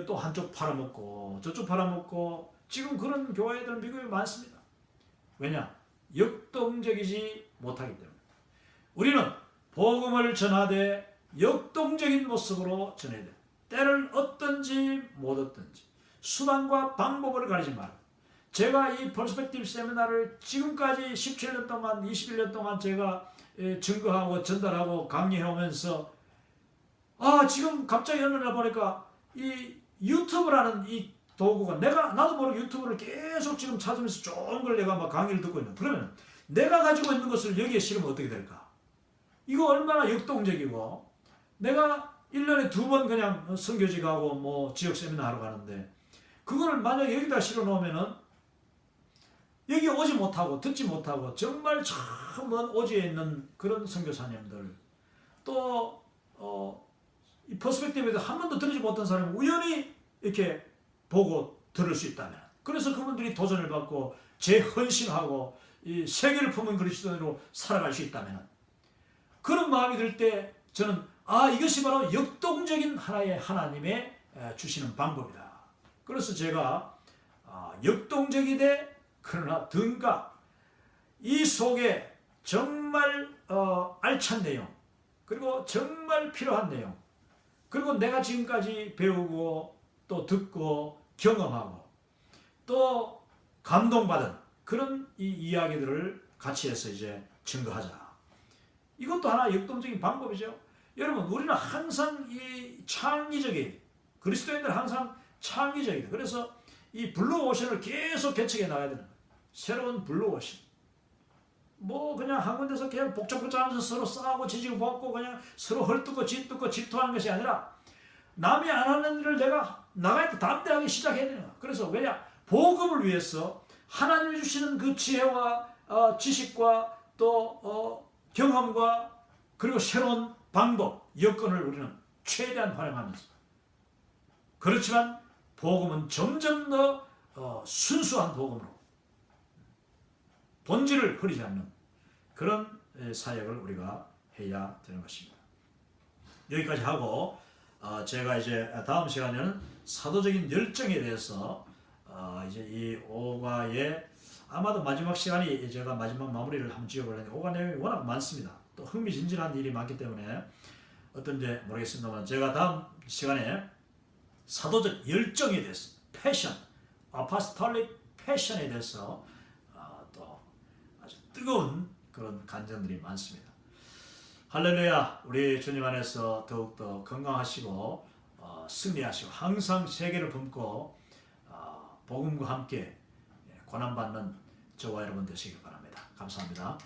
또 한쪽 팔아먹고 저쪽 팔아먹고 지금 그런 교회들 미국에 많습니다. 왜냐? 역동적이지 못하기 때문에. 우리는 복음을 전하되 역동적인 모습으로 전해야 돼. 때를 얻든지 못 얻든지 수단과 방법을 가리지 말고. 제가 이 퍼스펙티브 세미나를 지금까지 17년 동안 21년 동안 제가 증거하고 전달하고 강의해오면서 지금 갑자기 어느 날 보니까 이 유튜브라는 이 도구가 나도 모르게 유튜브를 계속 지금 찾으면서 좋은 걸 내가 막 강의를 듣고 있는. 그러면 내가 가지고 있는 것을 여기에 실으면 어떻게 될까? 이거 얼마나 역동적이고, 내가 1년에 2번 그냥 선교지 가고 뭐 지역 세미나 하러 가는데 그거를 만약 여기다 실어 놓으면은 여기 오지 못하고 듣지 못하고 정말 저 먼 오지에 있는 그런 선교사님들, 또 이 퍼스펙티브에서 한 번도 들으지 못한 사람이 우연히 이렇게 보고 들을 수 있다면, 그래서 그분들이 도전을 받고 재헌신하고 이 세계를 품은 그리스도인으로 살아갈 수 있다면, 그런 마음이 들 때 저는 이것이 바로 역동적인 하나의 하나님의 주시는 방법이다. 그래서 제가 역동적이되 그러나 등가, 이 속에 정말 알찬 내용, 그리고 정말 필요한 내용, 그리고 내가 지금까지 배우고 또 듣고 경험하고 또 감동받은 그런 이 이야기들을 같이 해서 이제 증거하자. 이것도 하나 역동적인 방법이죠. 여러분, 우리는 항상 이 창의적인, 그리스도인들은 항상 창의적이다. 그래서 이 블루오션을 계속 개척해 나가야 되는 거예요. 새로운 블루오션. 뭐 그냥 한 군데서 그냥 복잡복잡하면서 서로 싸우고 지지고 받고 그냥 서로 헐뜯고 짓뜯고 질투하는 것이 아니라 남이 안 하는 일을 내가 나갈 때 담대하게 시작해야 되는 거야. 그래서 왜냐? 복음을 위해서 하나님이 주시는 그 지혜와 지식과 또 경험과 그리고 새로운 방법, 여건을 우리는 최대한 활용하면서, 그렇지만 복음은 점점 더 순수한 복음으로 본질을 흐리지 않는 그런 사역을 우리가 해야 되는 것입니다. 여기까지 하고 제가 이제 다음 시간에는 사도적인 열정에 대해서 이제 이 5과의 아마도 마지막 시간이 제가 마지막 마무리를 한번 지어보려는데 5과 내용이 워낙 많습니다. 또 흥미진진한 일이 많기 때문에 어떤지 모르겠습니다만, 제가 다음 시간에 사도적 열정에 대해서, 패션, 아포스톨릭 패션에 대해서 또 아주 뜨거운 그런 간증들이 많습니다. 할렐루야. 우리 주님 안에서 더욱더 건강하시고 승리하시고 항상 세계를 품고 복음과 함께 고난받는 저와 여러분 되시길 바랍니다. 감사합니다.